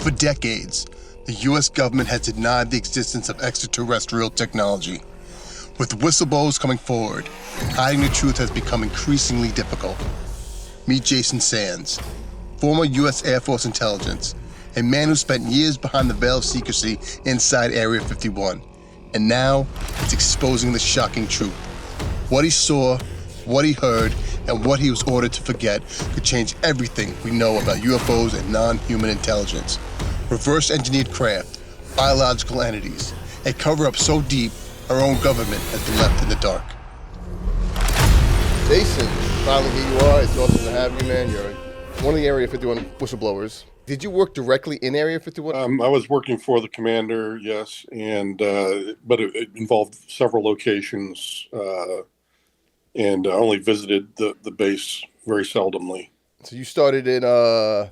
For decades, the U.S. government has denied the existence of extraterrestrial technology. With whistleblowers coming forward, hiding the truth has become increasingly difficult. Meet Jason Sands, former U.S. Air Force intelligence, a man who spent years behind the veil of secrecy inside Area 51, and now is exposing the shocking truth. What he saw, what he heard, and what he was ordered to forget could change everything we know about UFOs and non-human intelligence. Reverse-engineered craft, biological entities, a cover-up so deep our own government has been left in the dark. Jason, finally here you are. It's awesome to have you, man. You're one of the Area 51 whistleblowers. Did you work directly in Area 51? I was working for the commander, yes, and but it involved several locations, and I only visited the base very seldomly. So you started in the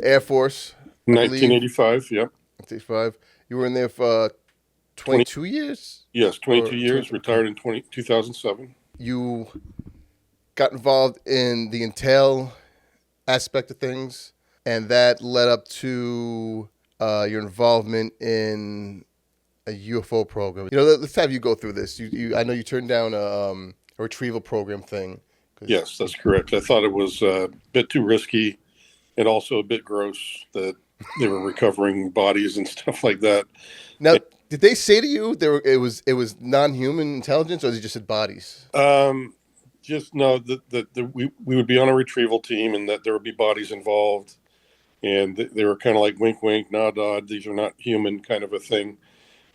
Air Force, 1985, yep. 1985. You were in there for 22 years? Yes, 22 years, retired in 2007. You got involved in the intel aspect of things, and that led up to your involvement in a UFO program. You know, let's have you go through this. I know you turned down a retrieval program thing. Yes, that's correct. I thought it was a bit too risky and also a bit gross that they were recovering bodies and stuff like that. Now, did they say to you it was non-human intelligence, or they just said bodies? Just no, that we would be on a retrieval team and that there would be bodies involved. And they were kind of like wink, wink, nod, nod. These are not human kind of a thing.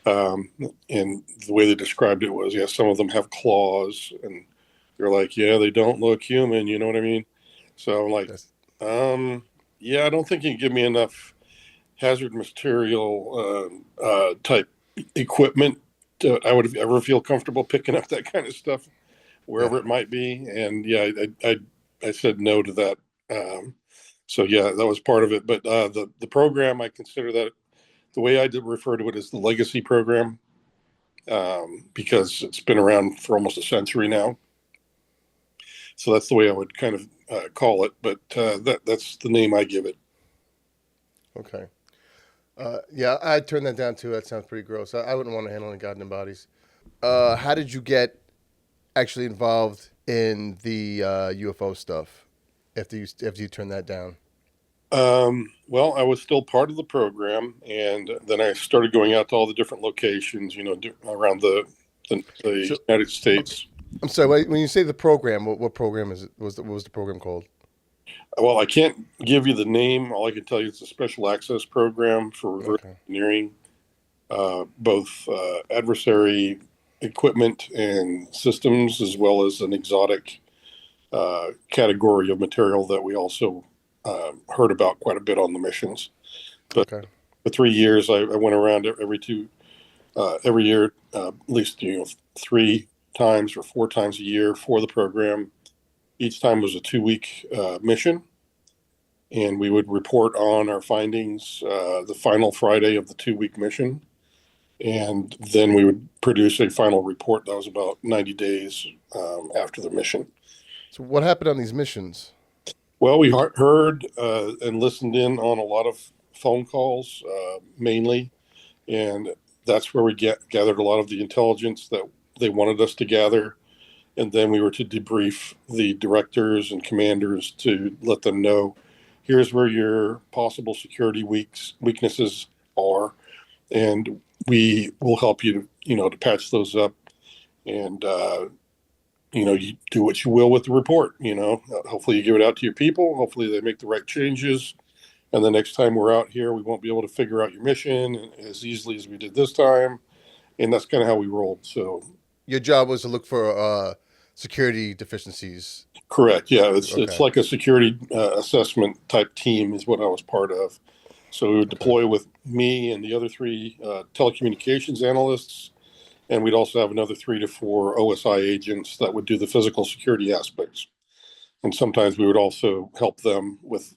And the way they described it was, yeah, some of them have claws. And they're like, yeah, they don't look human. You know what I mean? So I'm like, yeah, I don't think you can give me enough hazard material type equipment I would ever feel comfortable picking up that kind of stuff wherever it might be. And yeah, I said no to that. So yeah, that was part of it. But the program, I consider that the way I did refer to it as the legacy program, because it's been around for almost a century now. So that's the way I would kind of call it. But that's the name I give it. Okay. Yeah, I'd turn that down too. That sounds pretty gross. I wouldn't want to handle any goddamn bodies. How did you get actually involved in the UFO stuff after you turned that down? Well, I was still part of the program, and then I started going out to all the different locations, you know, around the United States. I'm sorry, when you say the program, what program is it? What was the program called? Well, I can't give you the name. All I can tell you is a special access program for reverse engineering, both adversary equipment and systems, as well as an exotic category of material that we also heard about quite a bit on the missions. But for 3 years, I went around every year, at least 3 times or 4 times a year for the program. Each time was a 2-week mission, and we would report on our findings the final Friday of the 2-week mission, and then we would produce a final report that was about 90 days after the mission. So what happened on these missions? Well, we heard and listened in on a lot of phone calls, mainly, and that's where we gathered a lot of the intelligence that they wanted us to gather. And then we were to debrief the directors and commanders to let them know, here's where your possible security weaknesses are, and we will help you to patch those up. And you do what you will with the report. Hopefully you give it out to your people. Hopefully they make the right changes. And the next time we're out here, we won't be able to figure out your mission as easily as we did this time. And that's kind of how we rolled. So your job was to look for security deficiencies. Correct. Yeah, it's like a security assessment type team is what I was part of. So we would deploy with me and the other 3 telecommunications analysts, and we'd also have another 3 to 4 OSI agents that would do the physical security aspects. And sometimes we would also help them with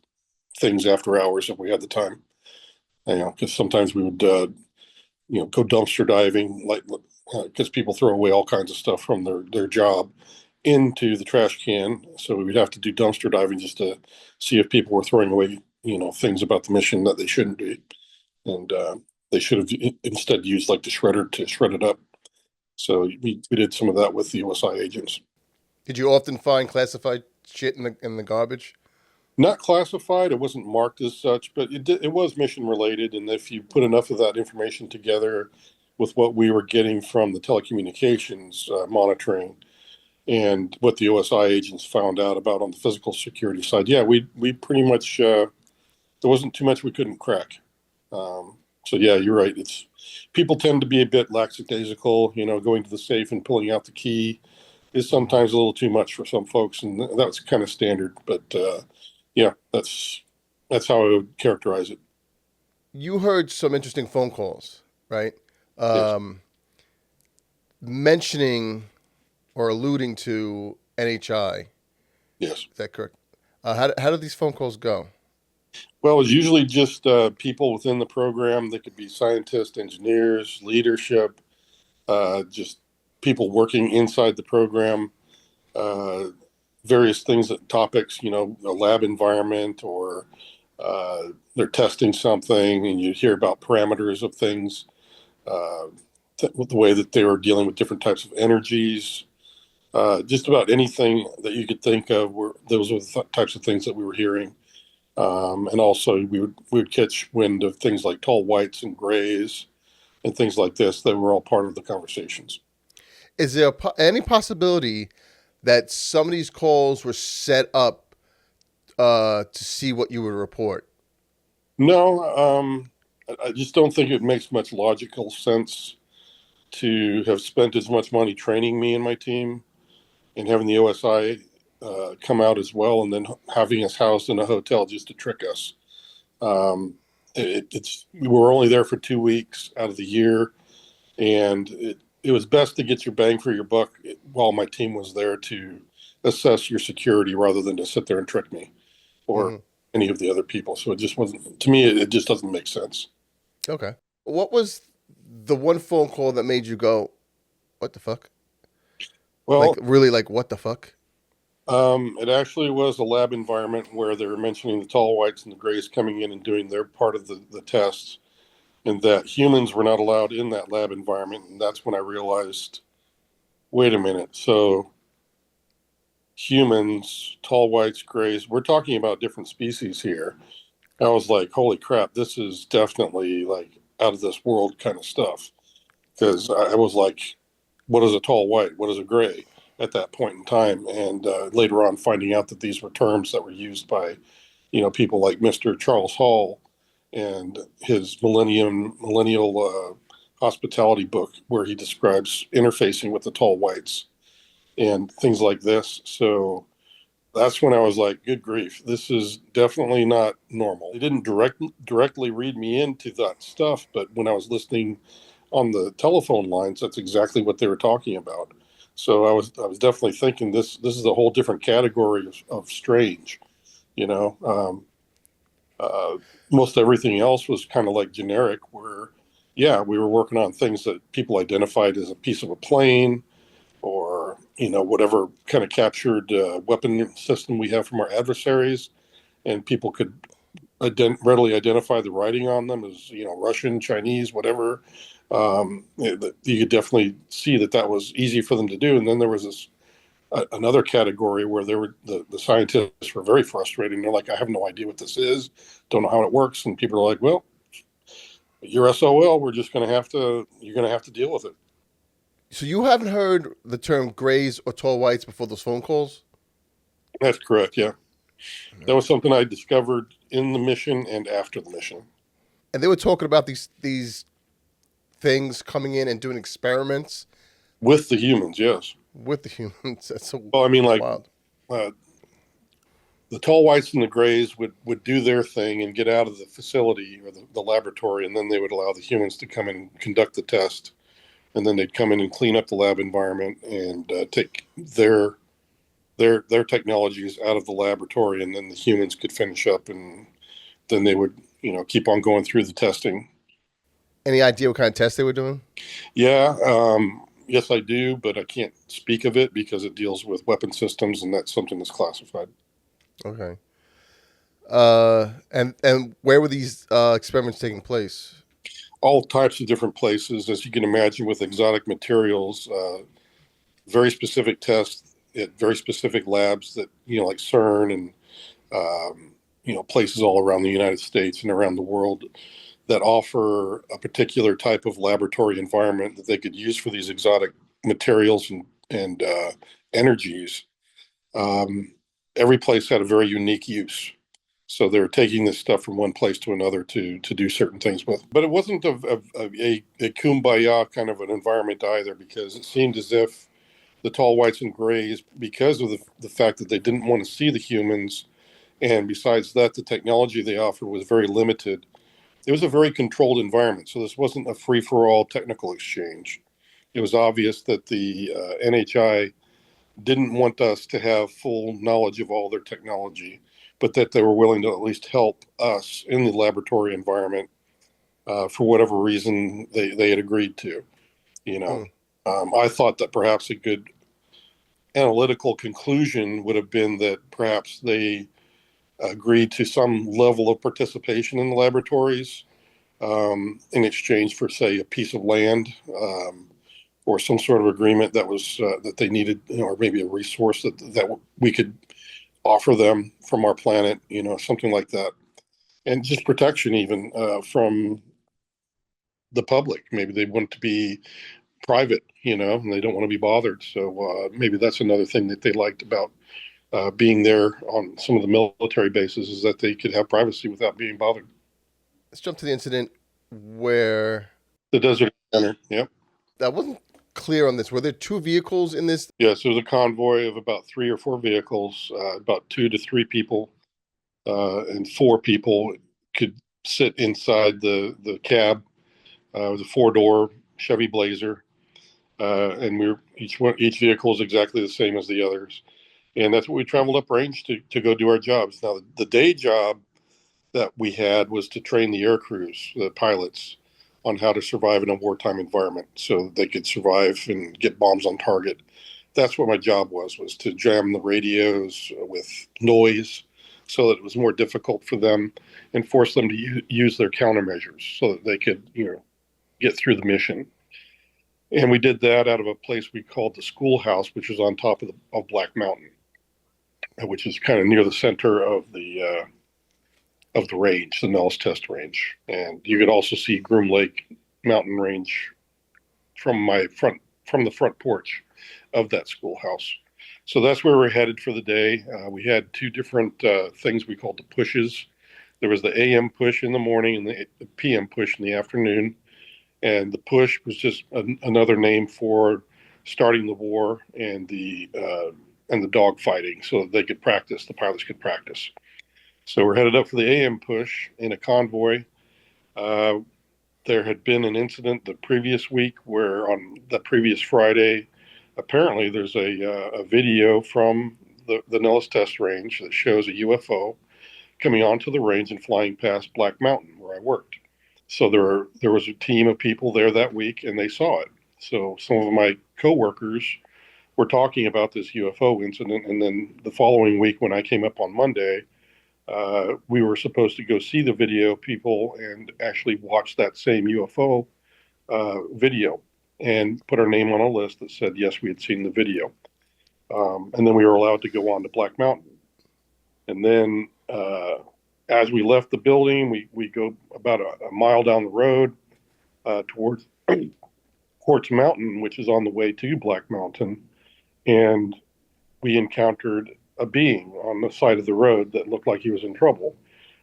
things after hours if we had the time. Because sometimes we would, go dumpster diving, like because people throw away all kinds of stuff from their job into the trash can. So we would have to do dumpster diving just to see if people were throwing away things about the mission that they shouldn't be. And they should have instead used like the shredder to shred it up. So we did some of that with the USI agents. Did you often find classified shit in the garbage? Not classified. It wasn't marked as such, but it was mission related. And if you put enough of that information together with what we were getting from the telecommunications monitoring and what the OSI agents found out about on the physical security side, yeah, we pretty much there wasn't too much we couldn't crack. So yeah, you're right. It's people tend to be a bit lackadaisical. Going to the safe and pulling out the key is sometimes a little too much for some folks, and that's kind of standard. But yeah, that's how I would characterize it. You heard some interesting phone calls, right? Yes. Mentioning or alluding to NHI. Yes. Is that correct? How do these phone calls go? Well, it's usually just people within the program. They could be scientists, engineers, leadership, just people working inside the program, various things, topics, a lab environment, or they're testing something, and you hear about parameters of things, the way that they were dealing with different types of energies. Just about anything that you could think of, those were the types of things that we were hearing. And also we would catch wind of things like tall whites and grays and things like this that were all part of the conversations. Is there any possibility that some of these calls were set up to see what you would report? No, I just don't think it makes much logical sense to have spent as much money training me and my team and having the OSI come out as well, and then having us housed in a hotel just to trick us. We were only there for 2 weeks out of the year, and it was best to get your bang for your buck while my team was there to assess your security rather than to sit there and trick me or any of the other people. So it just wasn't, to me, it just doesn't make sense. Okay. What was the one phone call that made you go, what the fuck? Well, really, what the fuck? It actually was a lab environment where they were mentioning the tall whites and the grays coming in and doing their part of the tests, and that humans were not allowed in that lab environment. And that's when I realized, wait a minute. So humans, tall whites, grays, we're talking about different species here. I was like, holy crap, this is definitely like out of this world kind of stuff. Because I was like, what is a tall white? What is a gray? At that point in time, and later on finding out that these were terms that were used by, people like Mr. Charles Hall and his millennial hospitality book, where he describes interfacing with the tall whites and things like this. So that's when I was like, good grief, this is definitely not normal. They didn't directly read me into that stuff, but when I was listening on the telephone lines, that's exactly what they were talking about. So I was definitely thinking this is a whole different category of strange, most everything else was kind of like generic, where, yeah, we were working on things that people identified as a piece of a plane or, whatever kind of captured weapon system we have from our adversaries, and people could readily identify the writing on them as, Russian, Chinese, whatever. You could definitely see that was easy for them to do. And then there was another category where the scientists were very frustrated. They're like, I have no idea what this is, don't know how it works. And people are like, well, you're SOL. You're going to have to deal with it. So you haven't heard the term grays or tall whites before those phone calls? That's correct. Yeah. That was something I discovered in the mission and after the mission. And they were talking about these things coming in and doing experiments with the humans. Yes. With the humans. That's so well, I mean, like, wild. The tall whites and the grays would do their thing and get out of the facility or the laboratory, and then they would allow the humans to come in and conduct the test, and then they'd come in and clean up the lab environment and take their technologies out of the laboratory, and then the humans could finish up, and then they would keep on going through the testing. Any idea what kind of tests they were doing? Yeah, yes, I do, but I can't speak of it because it deals with weapon systems, and that's something that's classified. Okay. And where were these experiments taking place? All types of different places, as you can imagine, with exotic materials, very specific tests at very specific labs that, like CERN and, places all around the United States and around the world that offer a particular type of laboratory environment that they could use for these exotic materials and energies. Um, every place had a very unique use. So they're taking this stuff from one place to another to do certain things with. But it wasn't a kumbaya kind of an environment either, because it seemed as if the tall whites and grays, because of the fact that they didn't want to see the humans, and besides that, the technology they offered was very limited. It was a very controlled environment. So this wasn't a free-for-all technical exchange. It was obvious that the NHI didn't want us to have full knowledge of all their technology, but that they were willing to at least help us in the laboratory environment for whatever reason they had agreed to. You know, I thought that perhaps a good analytical conclusion would have been that perhaps they agreed to some level of participation in the laboratories in exchange for, say, a piece of land, or some sort of agreement that was that they needed, or maybe a resource that we could offer them from our planet, something like that, and just protection even from the public. Maybe they want to be private, and they don't want to be bothered. So maybe that's another thing that they liked about being there on some of the military bases, is that they could have privacy without being bothered. Let's jump to the incident where The desert center. Yep. I wasn't clear on this. Were there two vehicles in this? Yes, there was a convoy of about 3 or 4 vehicles, about 2 to 3 people, and 4 people could sit inside the cab. It was a 4-door Chevy Blazer, and each vehicle is exactly the same as the others, and that's what we traveled up range to go do our jobs. Now, the day job that we had was to train the air crews, the pilots, on how to survive in a wartime environment so they could survive and get bombs on target. That's what my job was to jam the radios with noise so that it was more difficult for them, and force them to use their countermeasures so that they could, get through the mission. And we did that out of a place we called the schoolhouse, which was on top of Black Mountain, which is kind of near the center of the range, the Nellis Test Range. And you could also see Groom Lake Mountain Range from the front porch of that schoolhouse. So that's where we're headed for the day. We had 2 different things we called the pushes. There was the AM push in the morning and the PM push in the afternoon. And the push was just another name for starting the war and the dog fighting, so that they could practice, the pilots could practice. So we're headed up for the AM push in a convoy. There had been an incident the previous week where on the previous Friday, apparently there's a video from the Nellis Test Range that shows a UFO coming onto the range and flying past Black Mountain where I worked. So there was a team of people there that week, and they saw it. So some of my coworkers were talking about this UFO incident, and then the following week when I came up on Monday, we were supposed to go see the video people and actually watch that same UFO video and put our name on a list that said, yes, we had seen the video. And then we were allowed to go on to Black Mountain. And then as we left the building, we go about a mile down the road towards Quartz Mountain, which is on the way to Black Mountain. And we encountered a being on the side of the road that looked like he was in trouble.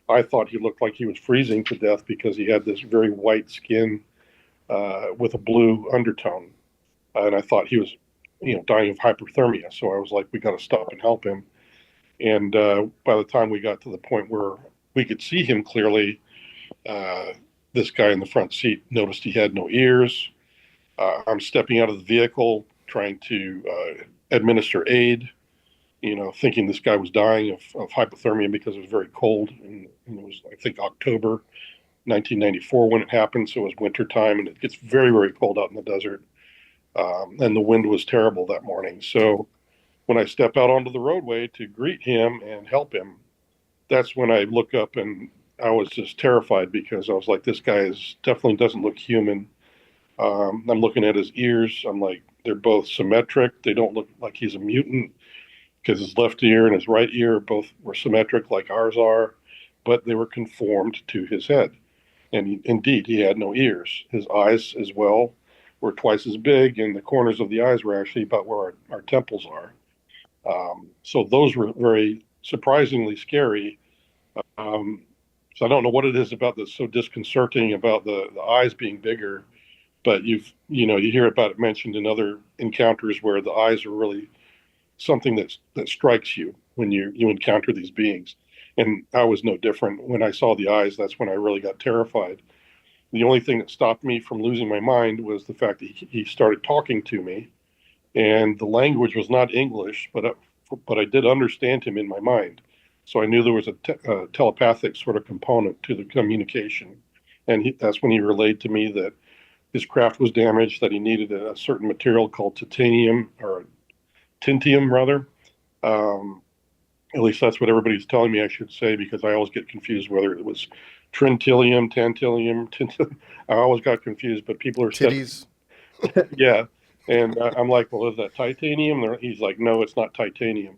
I thought he looked like he was freezing to death because he had this very white skin with a blue undertone. And I thought he was, dying of hypothermia. So I was like, we got to stop and help him. And by the time we got to the point where we could see him clearly, this guy in the front seat noticed he had no ears. I'm stepping out of the vehicle, trying to administer aid, thinking this guy was dying of hypothermia because it was very cold. And it was, I think, October 1994 when it happened. So it was winter time, and it gets very, very cold out in the desert. And the wind was terrible that morning. So when I step out onto the roadway to greet him and help him, that's when I look up and I was just terrified because I was like, this guy is definitely doesn't look human. I'm looking at his ears. I'm like, they're both symmetric. They don't look like he's a mutant because his left ear and his right ear both were symmetric like ours are, but they were conformed to his head. And indeed, he had no ears. His eyes, as well, were twice as big, and the corners of the eyes were actually about where our temples are. So those were very surprisingly scary. Um, so I don't know what it is about that's so disconcerting about the eyes being bigger, but you hear about it mentioned in other encounters where the eyes are really something that strikes you when you encounter these beings. And I was no different. When I saw the eyes, that's when I really got terrified. The only thing that stopped me from losing my mind was the fact that he started talking to me, and the language was not English, but I did understand him in my mind. So I knew there was a telepathic sort of component to the communication, and that's when he relayed to me that his craft was damaged, that he needed a certain material called titanium or tintium rather. Um, at least that's what everybody's telling me I should say, because I always get confused whether it was trentilium, tantalum, tintium. I always got confused, but people are Titties. yeah. And I'm like, well, is that titanium? He's like, no, it's not titanium.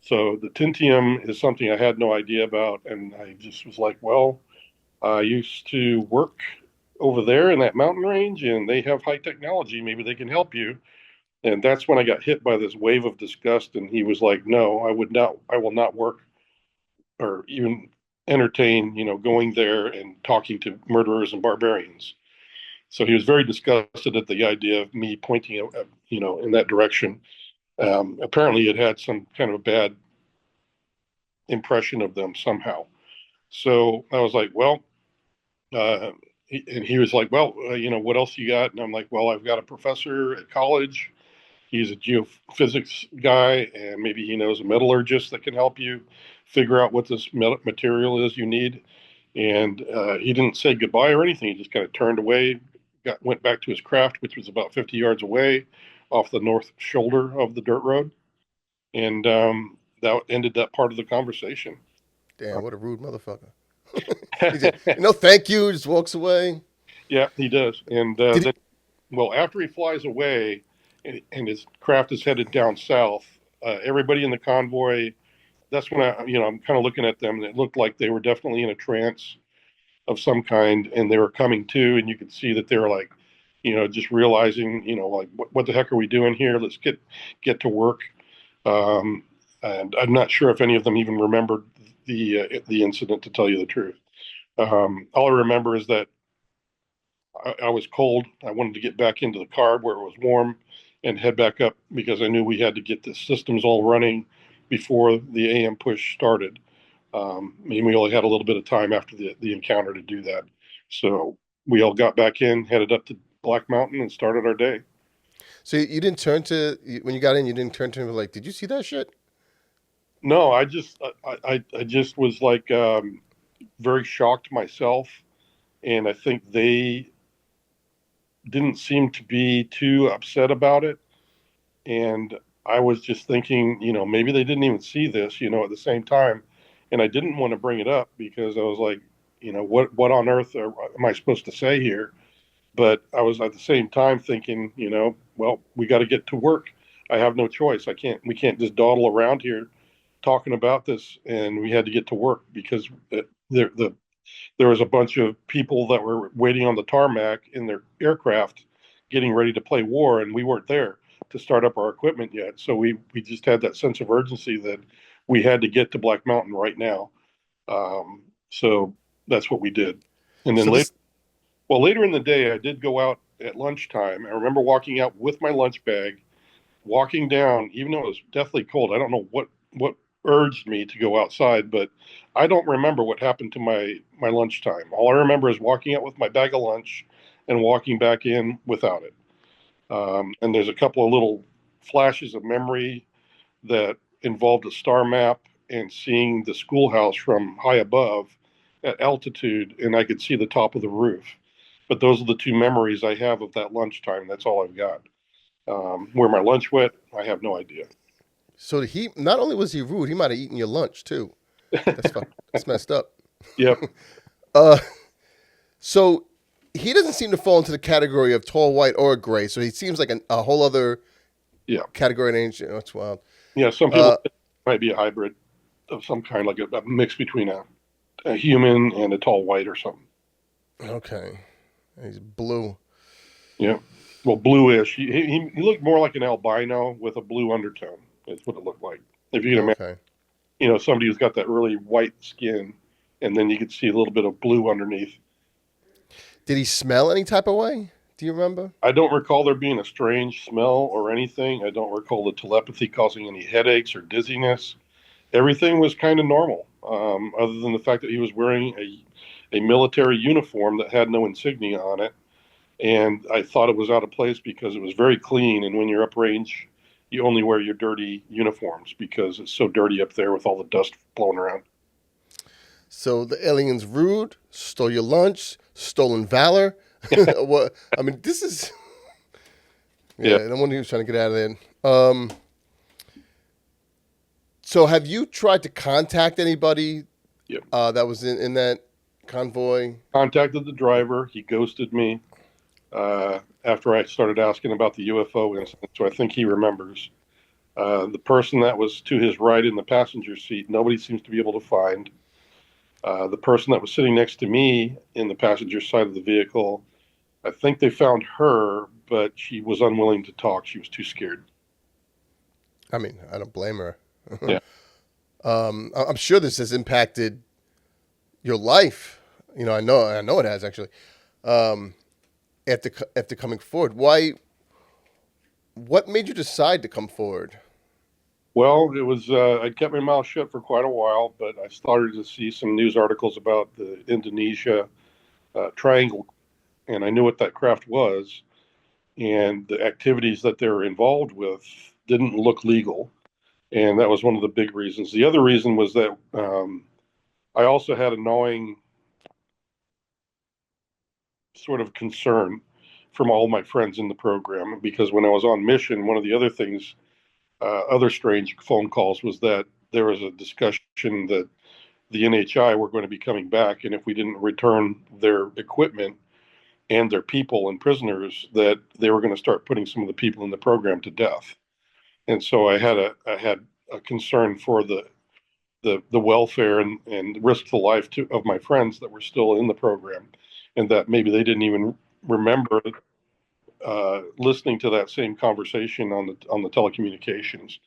So the tintium is something I had no idea about, and I just was like, well, I used to work over there in that mountain range, and they have high technology. Maybe they can help you. And that's when I got hit by this wave of disgust. And he was like, no, I will not work or even entertain, going there and talking to murderers and barbarians. So he was very disgusted at the idea of me pointing, in that direction. Apparently, it had some kind of a bad impression of them somehow. So I was like, well, and he was like, well, what else you got? And I'm like, well, I've got a professor at college. He's a geophysics guy, and maybe he knows a metallurgist that can help you figure out what this material is you need. And he didn't say goodbye or anything. He just kind of turned away, went back to his craft, which was about 50 yards away off the north shoulder of the dirt road. And that ended that part of the conversation. Damn, what a rude motherfucker. He said, no, thank you. Just walks away. Yeah, he does. And Did he? then, well, after he flies away and his craft is headed down south, everybody in the convoy, that's when I'm kind of looking at them, and it looked like they were definitely in a trance of some kind, and they were coming to, and you could see that they were like, just realizing, like what the heck are we doing here? Let's get to work. Um, and I'm not sure if any of them even remembered the incident, to tell you the truth. All I remember is that I was cold. I wanted to get back into the car where it was warm and head back up because I knew we had to get the systems all running before the AM push started. And we only had a little bit of time after the encounter to do that. So we all got back in, headed up to Black Mountain, and started our day. So you didn't turn to, when you got in, you didn't turn to him like, did you see that shit? No, I just was like very shocked myself, and I think they didn't seem to be too upset about it. And I was just thinking, maybe they didn't even see this, at the same time. And I didn't want to bring it up because I was like, what on earth am I supposed to say here? But I was at the same time thinking, well, we got to get to work. I have no choice. We can't just dawdle around here talking about this. And we had to get to work because there was a bunch of people that were waiting on the tarmac in their aircraft getting ready to play war, and we weren't there to start up our equipment yet. So we just had that sense of urgency that we had to get to Black Mountain right now. So that's what we did. And then So this, later in the day, I did go out at lunchtime. I remember walking out with my lunch bag, walking down, even though it was deathly cold. I don't know what urged me to go outside, but I don't remember what happened to my lunchtime. All I remember is walking out with my bag of lunch and walking back in without it. And there's a couple of little flashes of memory that involved a star map and seeing the schoolhouse from high above at altitude, and I could see the top of the roof. But those are the two memories I have of that lunchtime. That's all I've got. Where my lunch went, I have no idea. so not only was he rude, he might have eaten your lunch too. That's messed up. Yep. So he doesn't seem to fall into the category of tall, white, or gray. So he seems like a whole other Yeah. category in ancient. Oh, it's wild. Yeah. Some people might be a hybrid of some kind, like a mix between a human and a tall white or something. Okay. He's blue. Yeah. Well, bluish. He looked more like an albino with a blue undertone. That's what it looked like. If you can imagine, Okay. somebody who's got that really white skin, and then you could see a little bit of blue underneath. Did he smell any type of way? Do you remember? I don't recall there being a strange smell or anything. I don't recall the telepathy causing any headaches or dizziness. Everything was kind of normal, other than the fact that he was wearing a military uniform that had no insignia on it. And I thought it was out of place because it was very clean. And when you're uprange, you only wear your dirty uniforms because it's so dirty up there with all the dust blowing around. So the alien's rude, stole your lunch, stolen valor. What? I mean, this is. Yeah, no wonder he was trying to get out of there. So have you tried to contact anybody that was in that convoy? Contacted the driver. He ghosted me after I started asking about the UFO incident, so I think he remembers. The person that was to his right in the passenger seat, nobody seems to be able to find. The person that was sitting next to me in the passenger side of the vehicle, I think they found her, but she was unwilling to talk. She was too scared. I mean, I don't blame her. Yeah. I'm sure this has impacted your life. I know it has actually. After coming forward, what made you decide to come forward? Well, it was I kept my mouth shut for quite a while, but I started to see some news articles about the Indonesia Triangle, and I knew what that craft was, and the activities that they were involved with didn't look legal, and that was one of the big reasons. The other reason was that I also had a gnawing sort of concern from all my friends in the program, because when I was on mission, one of the other things, other strange phone calls, was that there was a discussion that the NHI were going to be coming back, and if we didn't return their equipment and their people and prisoners, that they were going to start putting some of the people in the program to death. And so I had a concern for the welfare and risk to life of my friends that were still in the program, and that maybe they didn't even remember listening to that same conversation on the telecommunications,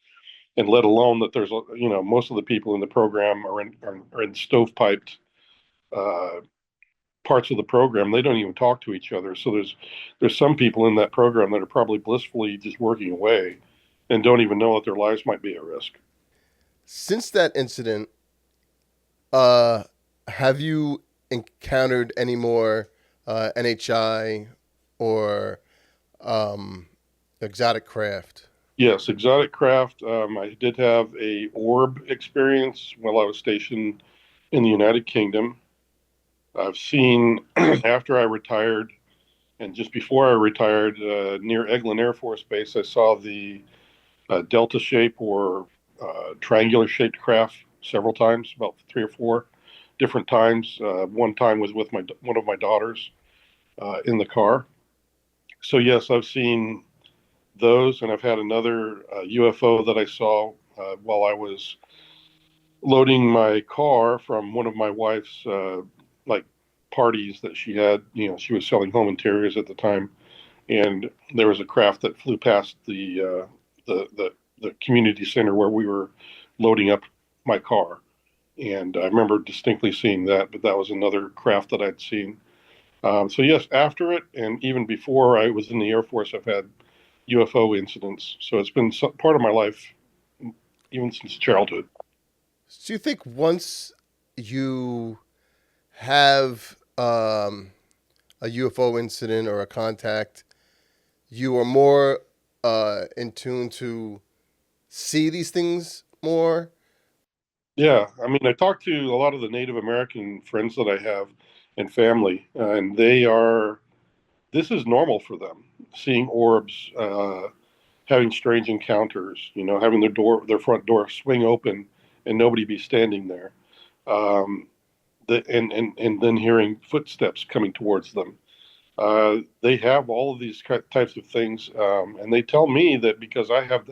and let alone that there's most of the people in the program are in stovepiped parts of the program. They don't even talk to each other. So there's some people in that program that are probably blissfully just working away and don't even know that their lives might be at risk. Since that incident, have you encountered any more NHI or exotic craft? Yes, exotic craft. I did have a orb experience while I was stationed in the United Kingdom. I've seen after I retired and just before I retired, near Eglin Air Force Base, I saw the delta shape or triangular shaped craft several times, about 3 or 4 different times. One time was with one of my daughters in the car. So yes, I've seen those, and I've had another UFO that I saw while I was loading my car from one of my wife's like parties that she had. She was selling home interiors at the time, and there was a craft that flew past the community center where we were loading up my car, and I remember distinctly seeing that. But that was another craft that I'd seen. So yes, after it, and even before I was in the Air Force, I've had UFO incidents. So it's been part of my life, even since childhood. So you think once you have a UFO incident or a contact, you are more in tune to see these things more? Yeah, I mean, I talked to a lot of the Native American friends that I have and family, and this is normal for them, seeing orbs, having strange encounters, having their front door swing open and nobody be standing there. um, and then hearing footsteps coming towards them. They have all of these types of things, and they tell me that because I have,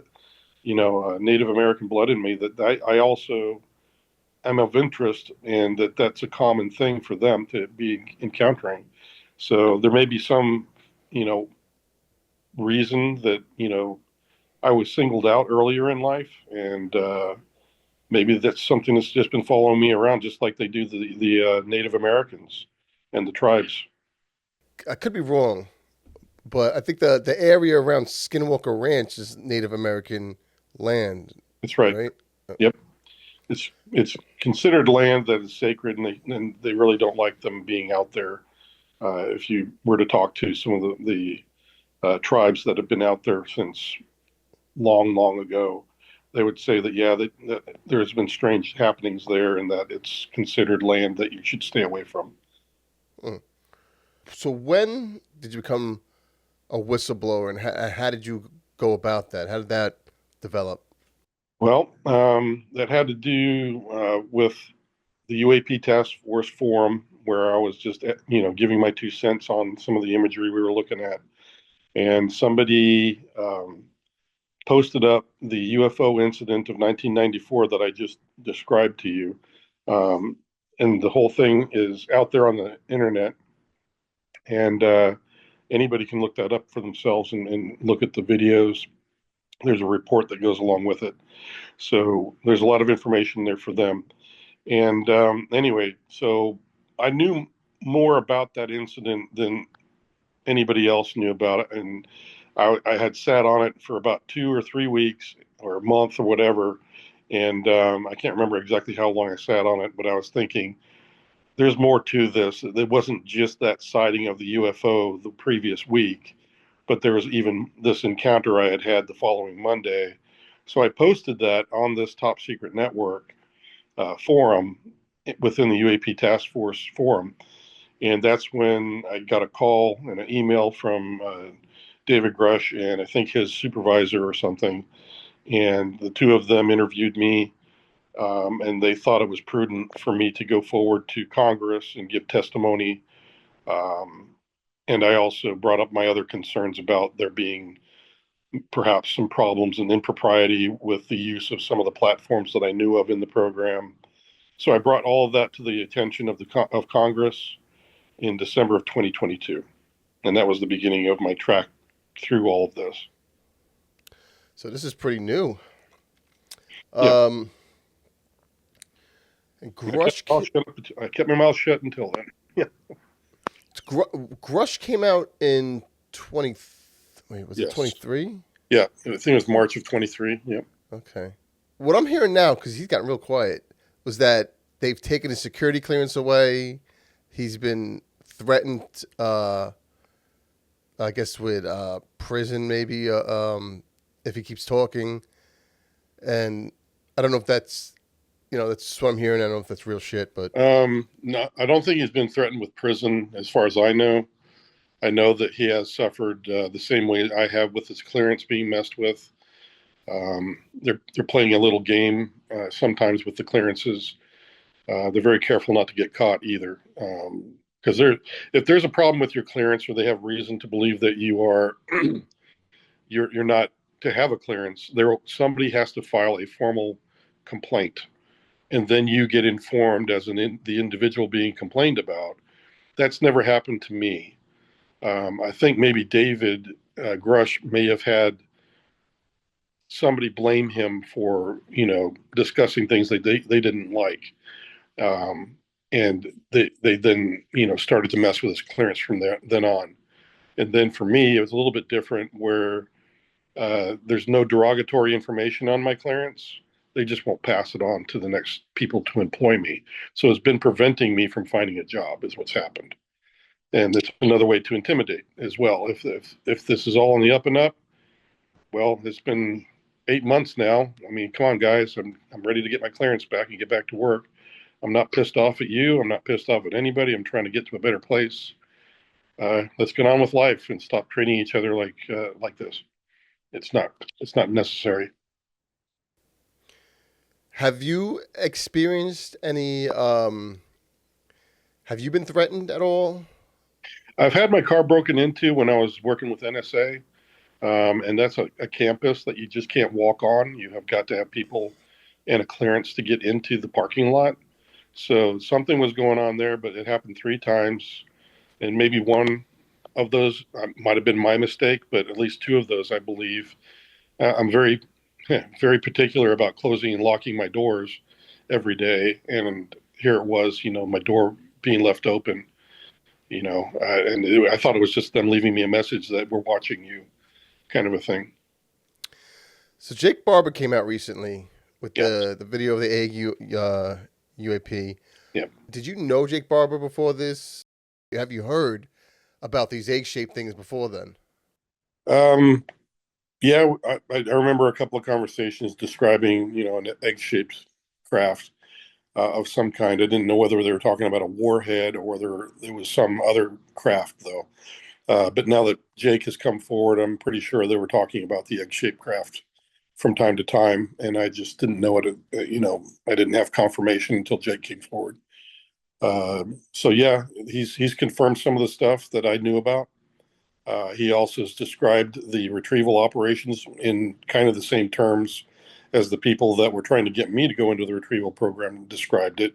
Native American blood in me, that I also am of interest, and that's a common thing for them to be encountering. So there may be some, you know, reason that I was singled out earlier in life, and maybe that's something that's just been following me around, just like they do the Native Americans and the tribes. I could be wrong, but I think the area around Skinwalker Ranch is Native American land, That's right. right? Yep. It's considered land that is sacred, and they really don't like them being out there. If you were to talk to some of the tribes that have been out there since long, long ago, they would say that yeah, that there's been strange happenings there, and that it's considered land that you should stay away from. Mm. So when did you become a whistleblower, and how did you go about that? How did that develop? Well, that had to do with the UAP Task Force forum, where I was just giving my 2 cents on some of the imagery we were looking at, and somebody posted up the UFO incident of 1994 that I just described to you. Um, and the whole thing is out there on the internet, and anybody can look that up for themselves and look at the videos. There's a report that goes along with it. So there's a lot of information there for them. And anyway, so I knew more about that incident than anybody else knew about it. And I had sat on it for about 2 or 3 weeks or a month or whatever. And I can't remember exactly how long I sat on it, but I was thinking there's more to this. It wasn't just that sighting of the UFO the previous week, but there was even this encounter I had the following Monday. So I posted that on this top secret network forum within the UAP Task Force forum. And that's when I got a call and an email from David Grusch and I think his supervisor or something. And the two of them interviewed me, and they thought it was prudent for me to go forward to Congress and give testimony. Um, and I also brought up my other concerns about there being perhaps some problems and impropriety with the use of some of the platforms that I knew of in the program. So I brought all of that to the attention of Congress in December of 2022, and that was the beginning of my track through all of this. So this is pretty new. Yep. And Grusch, I kept my mouth shut until then. Yeah. Grusch came out in 20. Wait, was it Yes. 23? Yeah. I think it was March of 23. Yep. Okay. What I'm hearing now, because he's gotten real quiet, was that they've taken his security clearance away. He's been threatened, I guess, with prison maybe if he keeps talking. And I don't know if that's, that's what I'm hearing. I don't know if that's real shit, but No, I don't think he's been threatened with prison, as far as I know. I know that he has suffered the same way I have with his clearance being messed with. They're playing a little game sometimes with the clearances. They're very careful not to get caught either, because if there's a problem with your clearance, or they have reason to believe that you are you're not to have a clearance, somebody has to file a formal complaint, and then you get informed as the individual being complained about. That's never happened to me. I think maybe David Grusch may have had somebody blame him for discussing things they didn't like, and they then started to mess with his clearance from then on. And then for me, it was a little bit different, where there's no derogatory information on my clearance. They just won't pass it on to the next people to employ me. So it's been preventing me from finding a job, is what's happened. And it's another way to intimidate as well. If this is all on the up and up, well, it's been 8 months now. I mean, come on, guys. I'm ready to get my clearance back and get back to work. I'm not pissed off at you. I'm not pissed off at anybody. I'm trying to get to a better place. Let's get on with life and stop treating each other like this. It's not necessary. Have you experienced any? Have you been threatened at all? I've had my car broken into when I was working with NSA, and that's a campus that you just can't walk on. You have got to have people and a clearance to get into the parking lot. So something was going on there, but it happened 3 times, and maybe one of those might have been my mistake, but at least 2 of those, I believe. I'm very, very particular about closing and locking my doors every day, and here it was, my door being left open. I thought it was just them leaving me a message that we're watching you, kind of a thing. So Jake Barber came out recently with Yeah, the video of the UAP. yeah. Did you know Jake Barber before this? Have you heard about these egg-shaped things before then? Um, yeah, I remember a couple of conversations describing, an egg-shaped craft of some kind. I didn't know whether they were talking about a warhead or whether it was some other craft, though. But now that Jake has come forward, I'm pretty sure they were talking about the egg-shaped craft from time to time, and I just didn't know it. I didn't have confirmation until Jake came forward. So yeah, he's confirmed some of the stuff that I knew about. He also has described the retrieval operations in kind of the same terms as the people that were trying to get me to go into the retrieval program described it.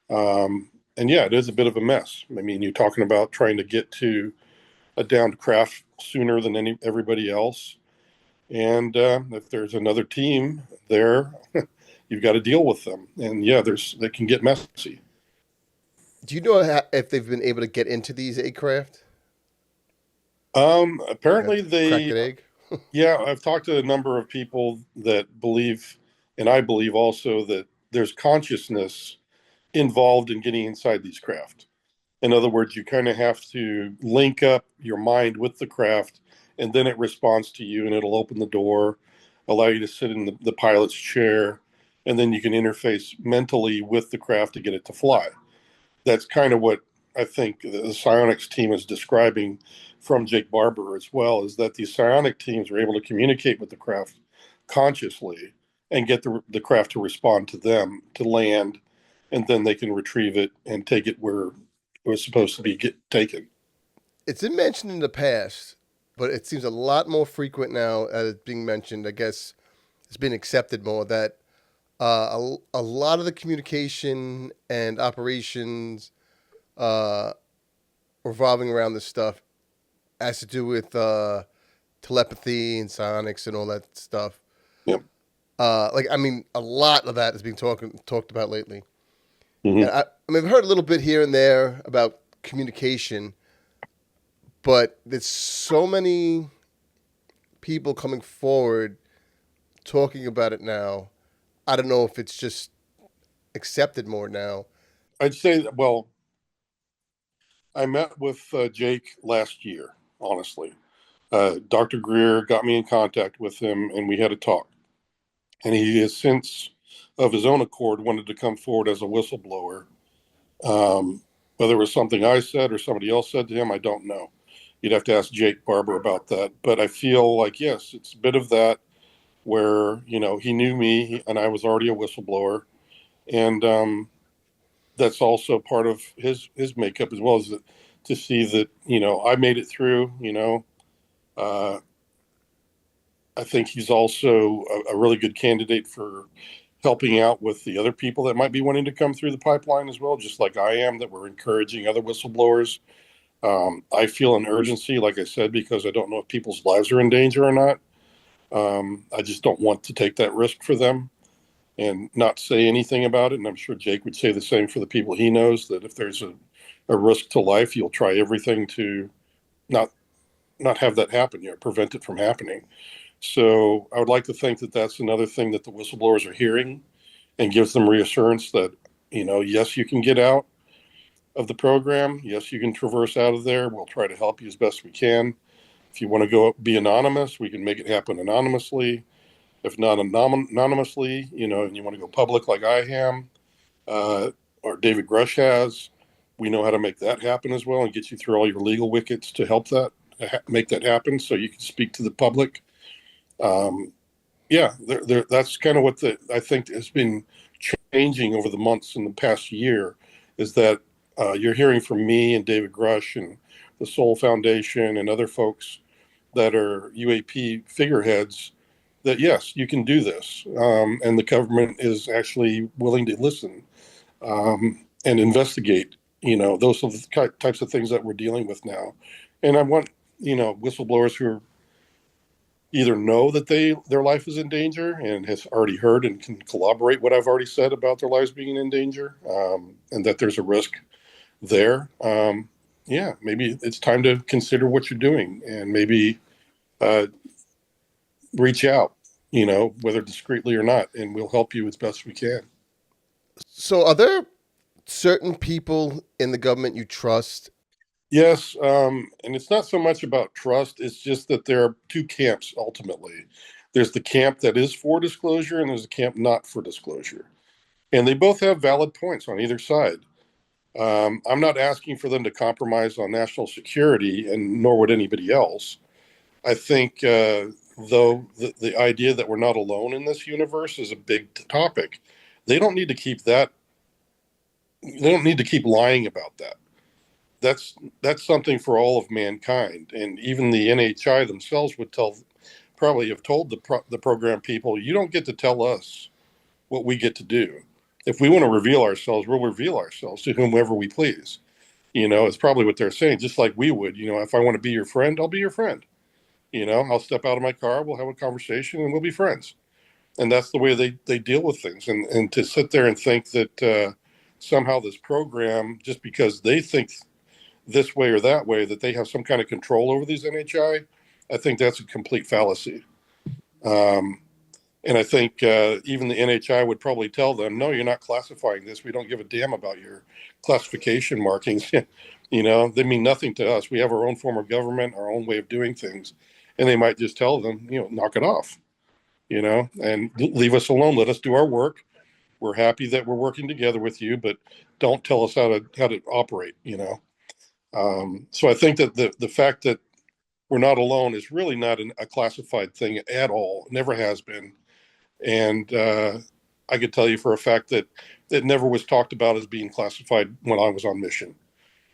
And yeah, it is a bit of a mess. I mean, you're talking about trying to get to a downed craft sooner than everybody else. And if there's another team there, you've got to deal with them. And yeah, they can get messy. Do you know if they've been able to get into these egg craft? Apparently Cracked they, an egg? yeah, I've talked to a number of people that believe, and I believe also that there's consciousness involved in getting inside these craft. In other words, you kind of have to link up your mind with the craft, and then it responds to you, and it'll open the door, allow you to sit in the pilot's chair, and then you can interface mentally with the craft to get it to fly. That's kind of what I think the psionics team is describing from Jake Barber as well, is that these psionic teams are able to communicate with the craft consciously and get the craft to respond to them, to land, and then they can retrieve it and take it where it was supposed to be taken. It's been mentioned in the past, but it seems a lot more frequent now as it's being mentioned. I guess it's been accepted more that a lot of the communication and operations revolving around this stuff has to do with telepathy and psionics and all that stuff. Yep. A lot of that is being talked about lately. Mm-hmm. And I've heard a little bit here and there about communication, but there's so many people coming forward talking about it now. I don't know if it's just accepted more now. I'd say, well, I met with Jake last year, honestly. Dr. Greer got me in contact with him and we had a talk. And he has since, of his own accord, wanted to come forward as a whistleblower. Whether it was something I said or somebody else said to him, I don't know. You'd have to ask Jake Barber about that. But I feel like, yes, it's a bit of that where, he knew me and I was already a whistleblower. And that's also part of his makeup as well, as to see that, I made it through, uh, I think he's also a really good candidate for helping out with the other people that might be wanting to come through the pipeline as well, just like I am, that we're encouraging other whistleblowers. I feel an urgency, like I said, because I don't know if people's lives are in danger or not. I just don't want to take that risk for them and not say anything about it. And I'm sure Jake would say the same for the people he knows, that if there's a risk to life, he'll try everything to not have that happen, prevent it from happening. So I would like to think that that's another thing that the whistleblowers are hearing and gives them reassurance that, yes, you can get out of the program. Yes, you can traverse out of there. We'll try to help you as best we can. If you want to go be anonymous, we can make it happen anonymously. If not anonymously, and you want to go public like I am, or David Grusch has, we know how to make that happen as well and get you through all your legal wickets to help that, make that happen so you can speak to the public. Yeah, that's kind of what I think has been changing over the months in the past year, is that you're hearing from me and David Grusch and the Soul Foundation and other folks that are UAP figureheads that yes, you can do this, and the government is actually willing to listen and investigate. Those are the types of things that we're dealing with now, and I want whistleblowers who either know that their life is in danger and has already heard and can corroborate what I've already said about their lives being in danger, and that there's a risk there. Yeah, maybe it's time to consider what you're doing and maybe uh, reach out, whether discreetly or not, and we'll help you as best we can. So, are there certain people in the government you trust? Yes, and it's not so much about trust. It's just that there are two camps ultimately. There's the camp that is for disclosure, and there's a camp not for disclosure. And they both have valid points on either side. I'm not asking for them to compromise on national security, and nor would anybody else. I think, though, the idea that we're not alone in this universe is a big topic. They don't need to keep that. They don't need to keep lying about that. That's something for all of mankind, and even the NHI themselves would probably have told the program people, you don't get to tell us what we get to do. If we want to reveal ourselves, we'll reveal ourselves to whomever we please. It's probably what they're saying, just like we would. If I want to be your friend, I'll be your friend. I'll step out of my car, we'll have a conversation, and we'll be friends. And that's the way they deal with things. And to sit there and think that somehow this program, just because they think this way or that way, that they have some kind of control over these I think that's a complete fallacy. Um, and I think even the NHI would probably tell them, no, you're not classifying this. We don't give a damn about your classification markings. They mean nothing to us. We have our own form of government, our own way of doing things. And they might just tell them, knock it off, and leave us alone. Let us do our work. We're happy that we're working together with you, but don't tell us how to operate. So I think that the fact that we're not alone is really not a classified thing at all. It never has been. And I could tell you for a fact that it never was talked about as being classified when I was on mission.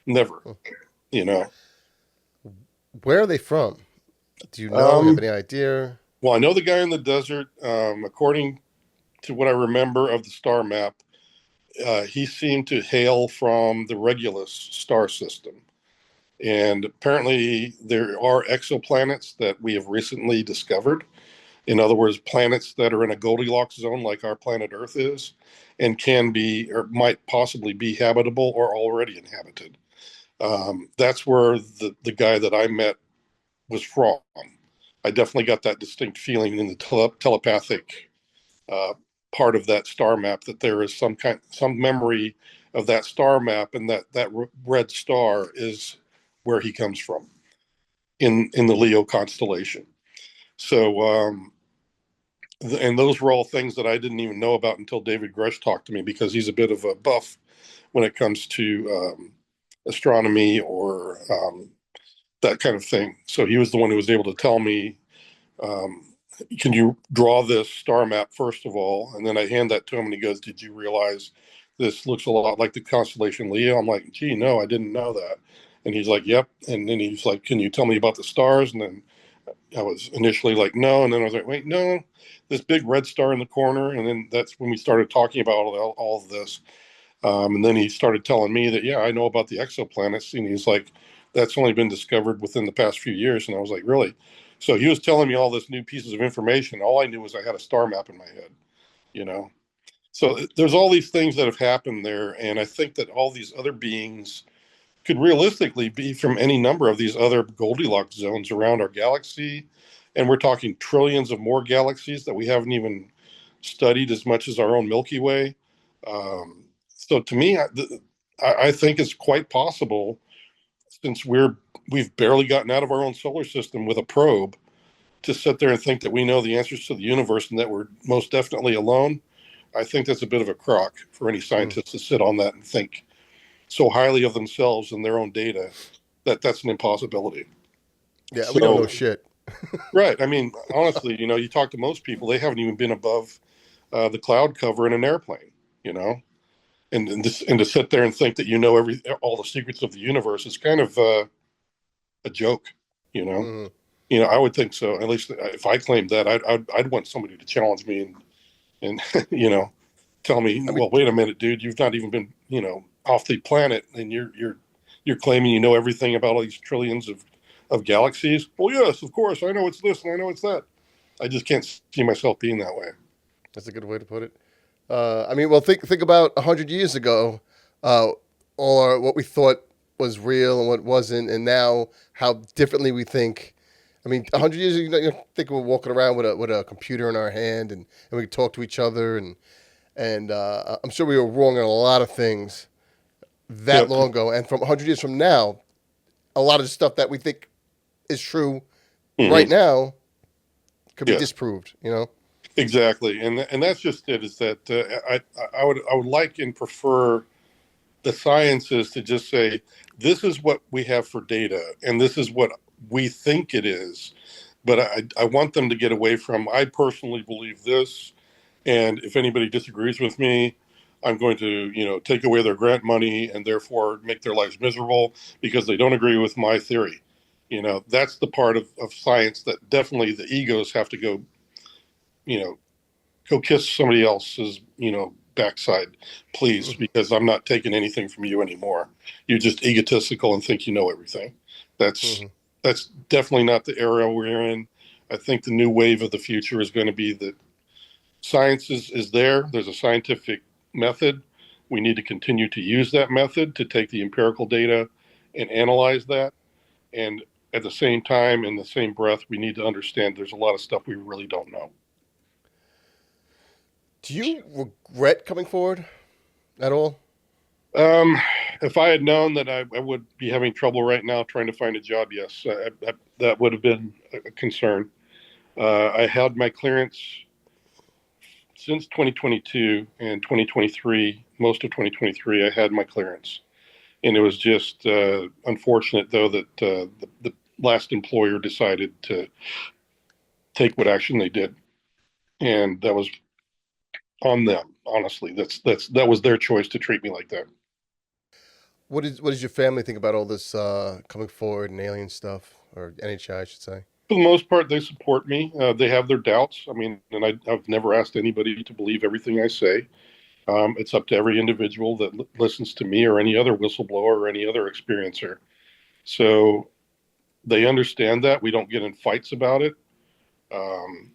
Never, you know. Where are they from? Do you know? Have any idea? Well, I know the guy in the desert. According to what I remember of the star map, he seemed to hail from the Regulus star system. And apparently, there are exoplanets that we have recently discovered. In other words, planets that are in a Goldilocks zone, like our planet Earth is, and can be or might possibly be habitable or already inhabited. That's where the guy that I met was from. I definitely got that distinct feeling in the telepathic uh, part of that star map that there is some memory of that star map, and that red star is where he comes from in the Leo constellation. So, and those were all things that I didn't even know about until David Grusch talked to me, because he's a bit of a buff when it comes to astronomy or that kind of thing. So he was the one who was able to tell me, um, can you draw this star map first of all? And then I hand that to him and he goes, did you realize this looks a lot like the constellation Leo? I'm like, gee, no, I didn't know that. And he's like, yep. And then he's like, can you tell me about the stars? And then I was initially like, no. And then I was like, wait, no, this big red star in the corner. And then that's when we started talking about all of this. And then he started telling me that, yeah, I know about the exoplanets. And he's like, that's only been discovered within the past few years. And I was like, really? So he was telling me all this new pieces of information. All I knew was I had a star map in my head, you know? So there's all these things that have happened there. And I think that all these other beings could realistically be from any number of these other Goldilocks zones around our galaxy. And we're talking trillions of more galaxies that we haven't even studied as much as our own Milky Way. So to me, I think it's quite possible, since we've barely gotten out of our own solar system with a probe, to sit there and think that we know the answers to the universe and that we're most definitely alone. I think that's a bit of a crock for any scientist to sit on that and think so highly of themselves and their own data that that's an impossibility. Yeah, we don't So know shit. Right. I mean, honestly, you talk to most people, they haven't even been above the cloud cover in an airplane, you know, and to sit there and think that all the secrets of the universe is kind of a joke, you know. Hmm. I would think so. At least if I claimed that, I'd want somebody to challenge me and tell me, I mean, well, wait a minute, dude, you've not even been, off the planet, and you're claiming you know everything about all these trillions of galaxies. Well, yes, of course, I know it's this and I know it's that. I just can't see myself being that way. that's a good way to put it. I mean, well, think about 100 years ago, uh, what we thought was real and what wasn't, and now how differently we think. I mean, 100 years ago, you think we're walking around with a computer in our hand and we could talk to each other, and I'm sure we were wrong on a lot of things that Yep. long ago. And from 100 years from now, a lot of the stuff that we think is true right Hmm. now could be Yes. disproved. You know. Exactly, and that's just it. Is that I would like and prefer the sciences to just say this is what we have for data and this is what we think it is, but I want them to get away from I personally believe this, and if anybody disagrees with me, I'm going to take away their grant money and therefore make their lives miserable because they don't agree with my theory. That's the part of science that definitely the egos have to you know go kiss somebody else's, backside, please, because I'm not taking anything from you anymore. You're just egotistical and think you know everything. That's Mm-hmm. that's definitely not the era we're in. I think the new wave of the future is going to be that science is there. There's a scientific method. We need to continue to use that method to take the empirical data and analyze that. And at the same time, in the same breath, we need to understand there's a lot of stuff we really don't know. Do you regret coming forward at all? Um, if I had known that I would be having trouble right now trying to find a job, yes, that would have been a concern. I had my clearance since 2022 and 2023, most of 2023, I had my clearance. And it was just unfortunate, though, that the last employer decided to take what action they did. And that was on them, honestly. That was their choice to treat me like that. What does your family think about all this coming forward and alien stuff, or NHI, I should say? For the most part, they support me. They have their doubts. I mean, and I've never asked anybody to believe everything I say. It's up to every individual that listens to me or any other whistleblower or any other experiencer. So they understand that. We don't get in fights about it. Um,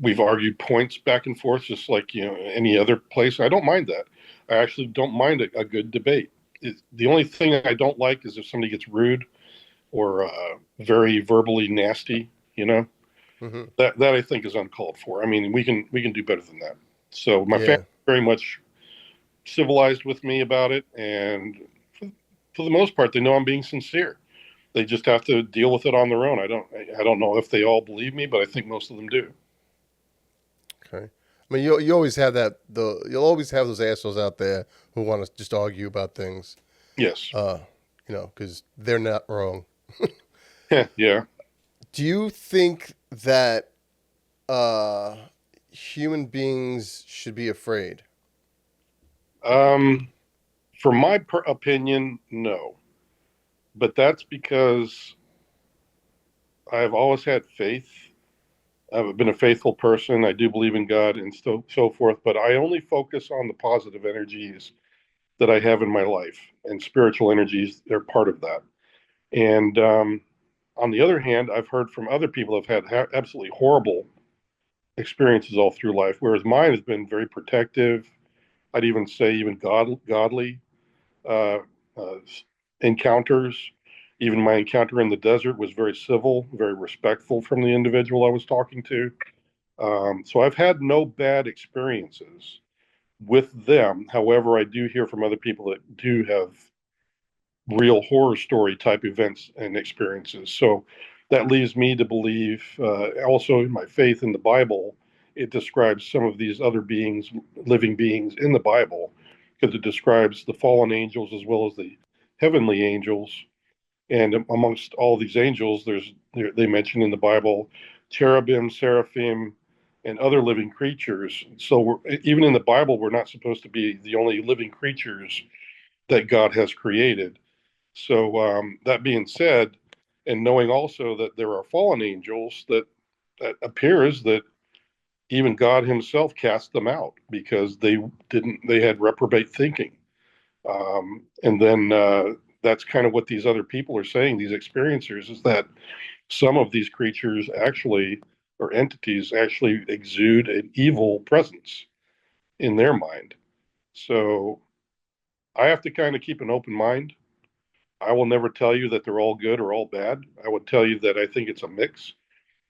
we've argued points back and forth, just like any other place. I don't mind that. I actually don't mind a good debate. The only thing I don't like is if somebody gets rude or very verbally nasty. You know, Hmm. that I think is uncalled for. I mean, we can do better than that. So my family Yeah. is very much civilized with me about it, and for the most part, they know I'm being sincere. They just have to deal with it on their own. I don't know if they all believe me, but I think most of them do. Okay. I mean, you always have you'll always have those assholes out there who want to just argue about things, Yes. uh, because they're not wrong. Yeah. Do you think that uh, human beings should be afraid? Um, for my opinion, no. But that's because I've always had faith. I've been a faithful person. I do believe in God and so forth, but I only focus on the positive energies that I have in my life, and spiritual energies, they're part of that. And on the other hand, I've heard from other people who've had absolutely horrible experiences all through life, whereas mine has been very protective. I'd even say even godly uh, uh, encounters. Even my encounter in the desert was very civil, very respectful from the individual I was talking to. So I've had no bad experiences with them. However, I do hear from other people that do have real horror story type events and experiences. So that leaves me to believe, also in my faith in the Bible, it describes some of these other beings, living beings in the Bible, because it describes the fallen angels as well as the heavenly angels And amongst all these angels, they mention in the Bible cherubim, seraphim, and other living creatures. So even in the Bible, we're not supposed to be the only living creatures that God has created. So that being said, and knowing also that there are fallen angels, that appears that even God Himself cast them out because they had reprobate thinking. And then that's kind of what these other people are saying, these experiencers, is that some of these creatures actually, or entities actually exude an evil presence in their mind. So I have to kind of keep an open mind. I will never tell you that they're all good or all bad. I would tell you that I think it's a mix.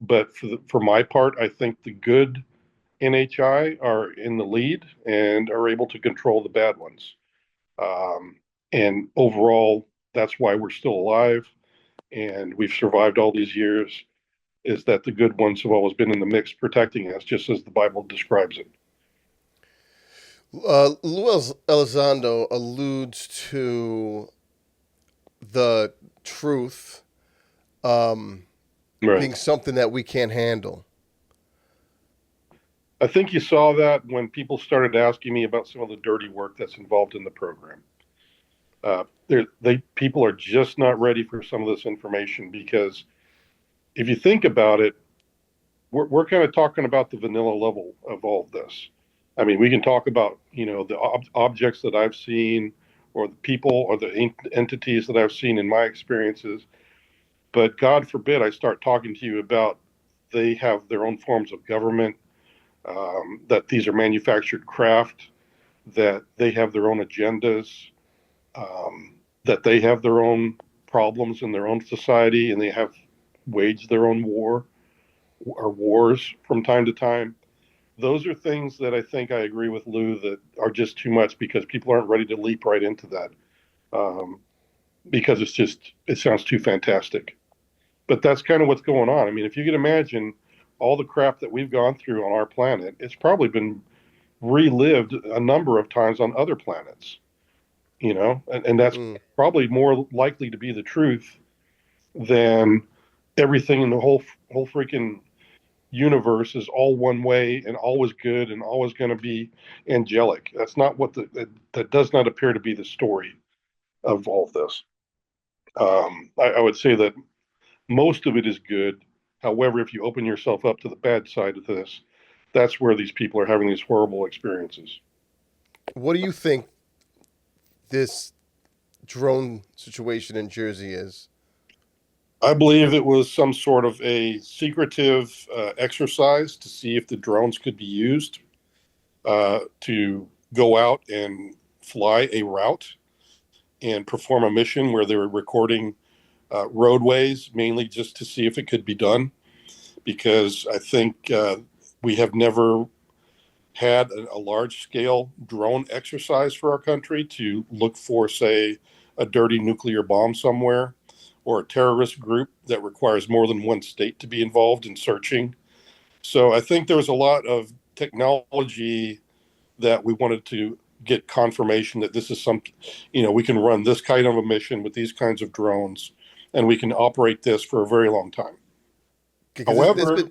But for my part, I think the good NHI are in the lead and are able to control the bad ones. Um, and overall, that's why we're still alive and we've survived all these years, is that the good ones have always been in the mix protecting us, just as the Bible describes it. Luis Elizondo alludes to the truth being Right. something that we can't handle. I think you saw that when people started asking me about some of the dirty work that's involved in the program. People are just not ready for some of this information because if you think about it, we're kind of talking about the vanilla level of all of this. I mean, we can talk about, the objects that I've seen or the people or the entities that I've seen in my experiences. But God forbid I start talking to you about they have their own forms of government, that these are manufactured craft, that they have their own agendas, that they have their own problems in their own society and they have waged their own war or wars from time to time. Those are things that I think I agree with Lou that are just too much because people aren't ready to leap right into that, because it sounds too fantastic. But that's kind of what's going on. I mean, if you can imagine all the crap that we've gone through on our planet, it's probably been relived a number of times on other planets, and that's probably more likely to be the truth than everything in the whole freaking universe is all one way and always good and always going to be angelic. That's not that does not appear to be the story of all of this. I would say that most of it is good. However, if you open yourself up to the bad side of this, that's where these people are having these horrible experiences. What do you think this drone situation in Jersey is? I believe it was some sort of a secretive exercise to see if the drones could be used to go out and fly a route and perform a mission where they were recording roadways, mainly just to see if it could be done. Because I think we have never had a large scale drone exercise for our country to look for, say, a dirty nuclear bomb somewhere or a terrorist group that requires more than one state to be involved in searching. So I think there was a lot of technology that we wanted to get confirmation that this is we can run this kind of a mission with these kinds of drones and we can operate this for a very long time. However,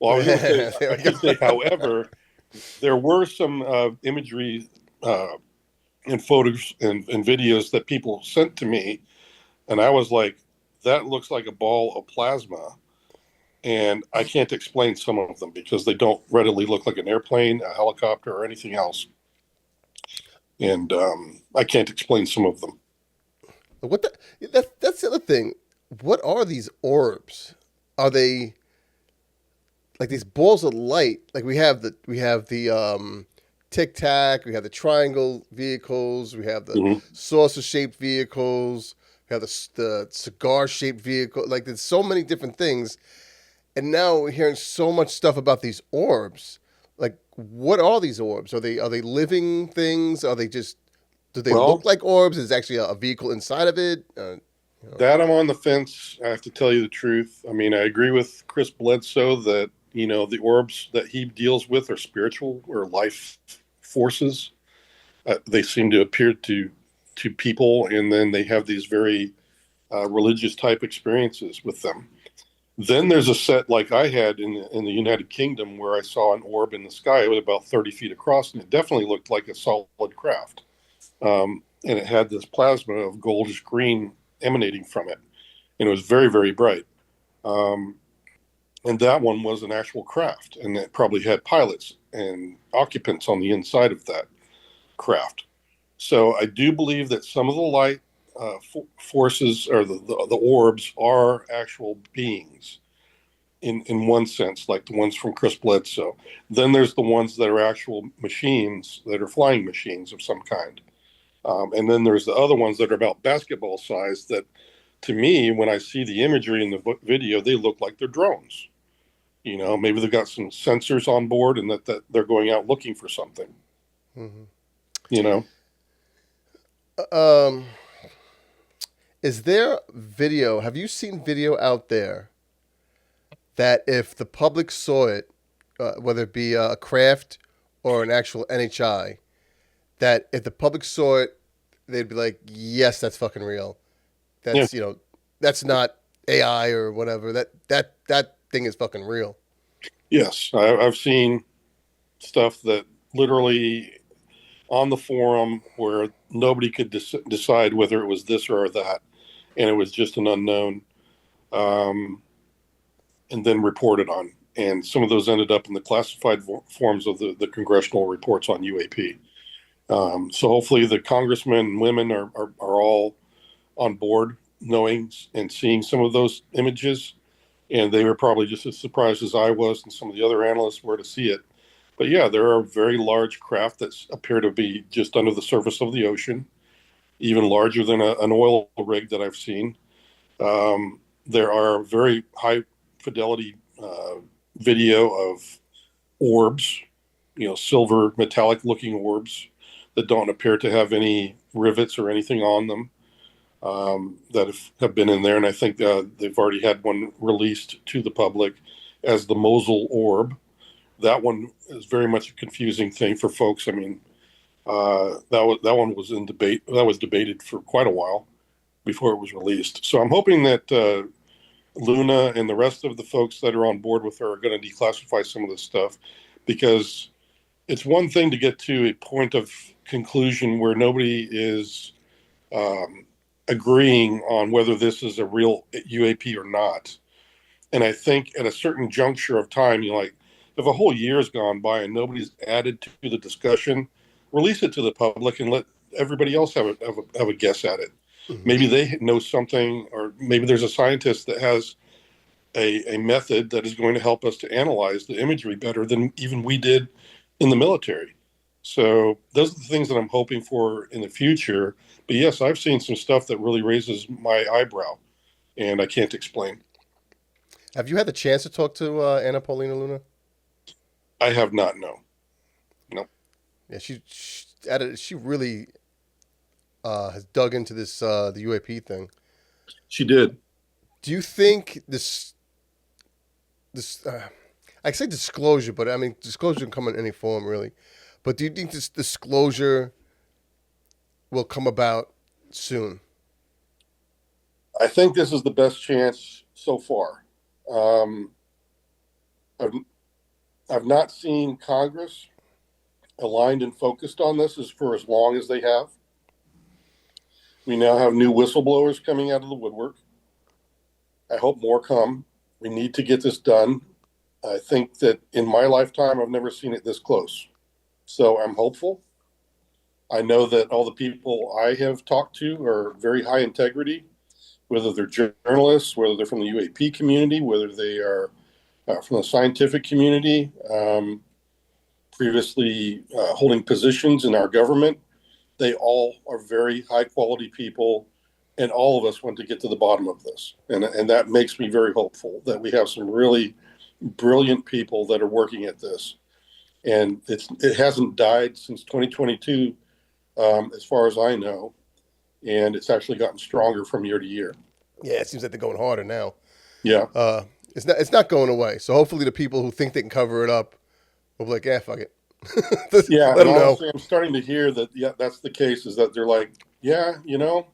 well, I was going to say, I should say, however, there were some imagery and photos and videos that people sent to me, and I was like, that looks like a ball of plasma. And I can't explain some of them because they don't readily look like an airplane, a helicopter, or anything else. And I can't explain some of them. That's the other thing. What are these orbs? Are they like these balls of light? Like we have the Tic Tac, we have the triangle vehicles, we have the saucer shaped vehicles, we have the cigar shaped vehicle. Like there's so many different things, and now we're hearing so much stuff about these orbs. Like, what are these orbs? Are they living things? Are they just do they look like orbs? Is actually a vehicle inside of it? That I'm on the fence. I have to tell you the truth. I mean, I agree with Chris Bledsoe that the orbs that he deals with are spiritual or life forces. They seem to appear to people, and then they have these very religious type experiences with them. Then there's a set like I had in the United Kingdom where I saw an orb in the sky. It was about 30 feet across, and it definitely looked like a solid craft. And it had this plasma of goldish green emanating from it, and it was very, very bright. And that one was an actual craft, and it probably had pilots and occupants on the inside of that craft. So I do believe that some of the light forces or the orbs are actual beings in one sense, like the ones from Chris Bledsoe. Then there's the ones that are actual machines, that are flying machines of some kind. And then there's the other ones that are about basketball size that, to me, when I see the imagery in the video, they look like they're drones. You know, maybe they've got some sensors on board and that they're going out looking for something. Mm-hmm. You know? Is there video? Have you seen video out there that if the public saw it, whether it be a craft or an actual NHI, that if the public saw it, they'd be like, yes, that's fucking real. That's, you know, that's not AI or whatever. That thing is fucking real. Yes. I've seen stuff that literally on the forum where nobody could decide whether it was this or that. And it was just an unknown, and then reported on. And some of those ended up in the classified forms of the congressional reports on UAP. So hopefully the congressmen and women are all on board knowing and seeing some of those images. And they were probably just as surprised as I was and some of the other analysts were to see it. But yeah, there are very large craft that appear to be just under the surface of the ocean, even larger than an oil rig that I've seen. There are very high fidelity video of orbs, you know, silver metallic looking orbs that don't appear to have any rivets or anything on them, that have been in there. And I think they've already had one released to the public as the Mosul orb. That one is very much a confusing thing for folks. I mean, that one was in debate. That was debated for quite a while before it was released. So I'm hoping that Luna and the rest of the folks that are on board with her are going to declassify some of this stuff, because it's one thing to get to a point of conclusion where nobody is agreeing on whether this is a real UAP or not. And I think at a certain juncture of time, you know, like if a whole year has gone by and nobody's added to the discussion, release it to the public and let everybody else have a guess at it. Mm-hmm. Maybe they know something, or maybe there's a scientist that has a method that is going to help us to analyze the imagery better than even we did in the military. So those are the things that I'm hoping for in the future. But yes, I've seen some stuff that really raises my eyebrow, and I can't explain. Have you had the chance to talk to Anna Paulina Luna? I have not, no. Yeah, she really has dug into this the UAP thing. She did. Do you think this I say disclosure, but I mean disclosure can come in any form, really. But do you think this disclosure will come about soon? I think this is the best chance so far. I've not seen Congress aligned and focused on this for as long as they have. We now have new whistleblowers coming out of the woodwork. I hope more come. We need to get this done. I think that in my lifetime, I've never seen it this close. So I'm hopeful. I know that all the people I have talked to are very high integrity, whether they're journalists, whether they're from the UAP community, whether they are from the scientific community, previously holding positions in our government. They all are very high quality people, and all of us want to get to the bottom of this. And that makes me very hopeful that we have some really brilliant people that are working at this. And it hasn't died since 2022, as far as I know, and it's actually gotten stronger from year to year. Yeah, it seems like they're going harder now. Yeah. It's not going away. So hopefully the people who think they can cover it up will be like, fuck it. Yeah, and honestly, I'm starting to hear that, yeah, that's the case, is that they're like, yeah, you know,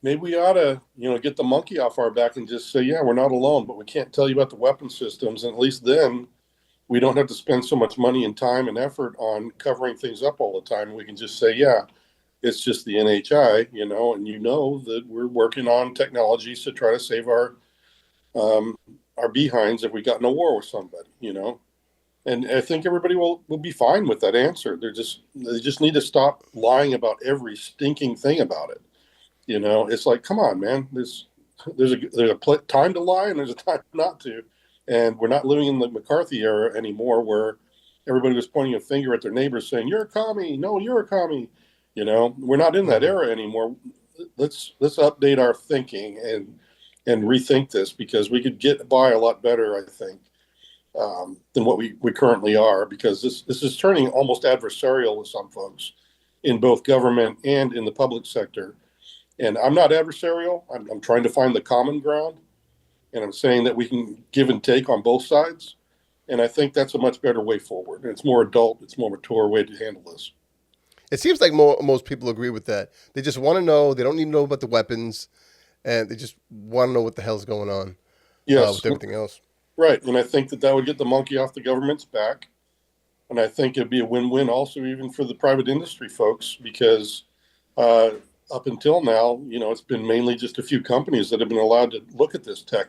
maybe we ought to, get the monkey off our back and just say, yeah, we're not alone, but we can't tell you about the weapon systems. And at least then we don't have to spend so much money and time and effort on covering things up all the time. We can just say, yeah, it's just the NHI, and that we're working on technologies to try to save our behinds if we got in a war with somebody. And I think everybody will be fine with that answer. They just need to stop lying about every stinking thing about it. It's like, come on, man. There's a time to lie and there's a time not to, and we're not living in the McCarthy era anymore, where everybody was pointing a finger at their neighbors saying, "You're a commie. No, you're a commie." We're not in that era anymore. Let's update our thinking and rethink this, because we could get by a lot better, I think, than what we currently are, because this is turning almost adversarial with some folks in both government and in the public sector. And I'm not adversarial. I'm trying to find the common ground, and I'm saying that we can give and take on both sides. And I think that's a much better way forward. And it's more adult, it's more mature way to handle this. It seems like most people agree with that. They just want to know. They don't need to know about the weapons, and they just want to know what the hell's going on with everything else. Right. And I think that would get the monkey off the government's back. And I think it'd be a win-win also even for the private industry folks, because up until now, it's been mainly just a few companies that have been allowed to look at this tech.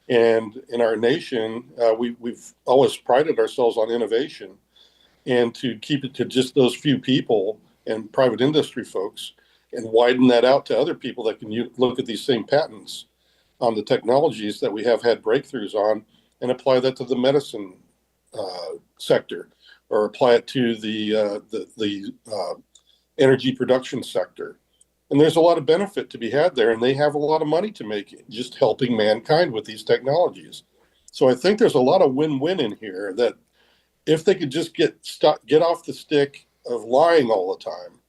And in our nation, we've always prided ourselves on innovation, and to keep it to just those few people and private industry folks, and widen that out to other people that can look at these same patents on the technologies that we have had breakthroughs on, and apply that to the medicine sector, or apply it to the energy production sector. And there's a lot of benefit to be had there, and they have a lot of money to make just helping mankind with these technologies. So I think there's a lot of win-win in here, that if they could just get off the stick of lying all the time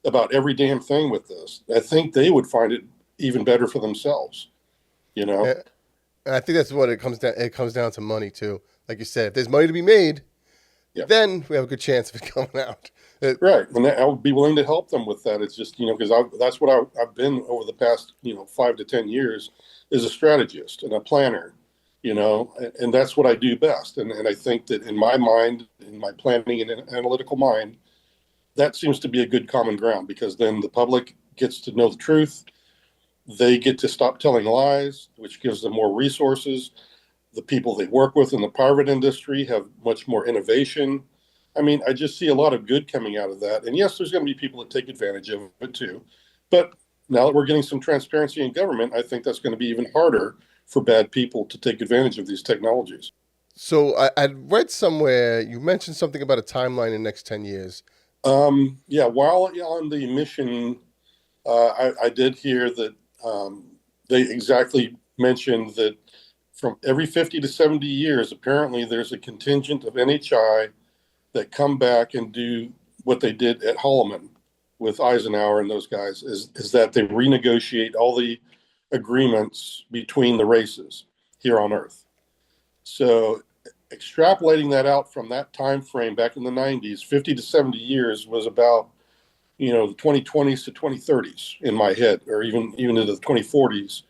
about every damn thing with this, I think they would find it even better for themselves. And I think that's what it comes down. It comes down to money too. Like you said, if there's money to be made, then we have a good chance of it coming out. Right, and I would be willing to help them with that. It's just because that's what I've been over the past 5 to 10 years, is a strategist and a planner. And that's what I do best. And I think that in my mind, in my planning and analytical mind, that seems to be a good common ground, because then the public gets to know the truth. They get to stop telling lies, which gives them more resources. The people they work with in the private industry have much more innovation. I mean, I just see a lot of good coming out of that. And yes, there's going to be people that take advantage of it too. But now that we're getting some transparency in government, I think that's going to be even harder for bad people to take advantage of these technologies. So I read somewhere, you mentioned something about a timeline in the next 10 years. While on the mission, I did hear that they exactly mentioned that from every 50 to 70 years, apparently there's a contingent of NHI that come back and do what they did at Holloman with Eisenhower and those guys, is that they renegotiate all the agreements between the races here on Earth. So extrapolating that out from that time frame back in the 90s, 50 to 70 years was about, the 2020s to 2030s in my head, or even into the 2040s,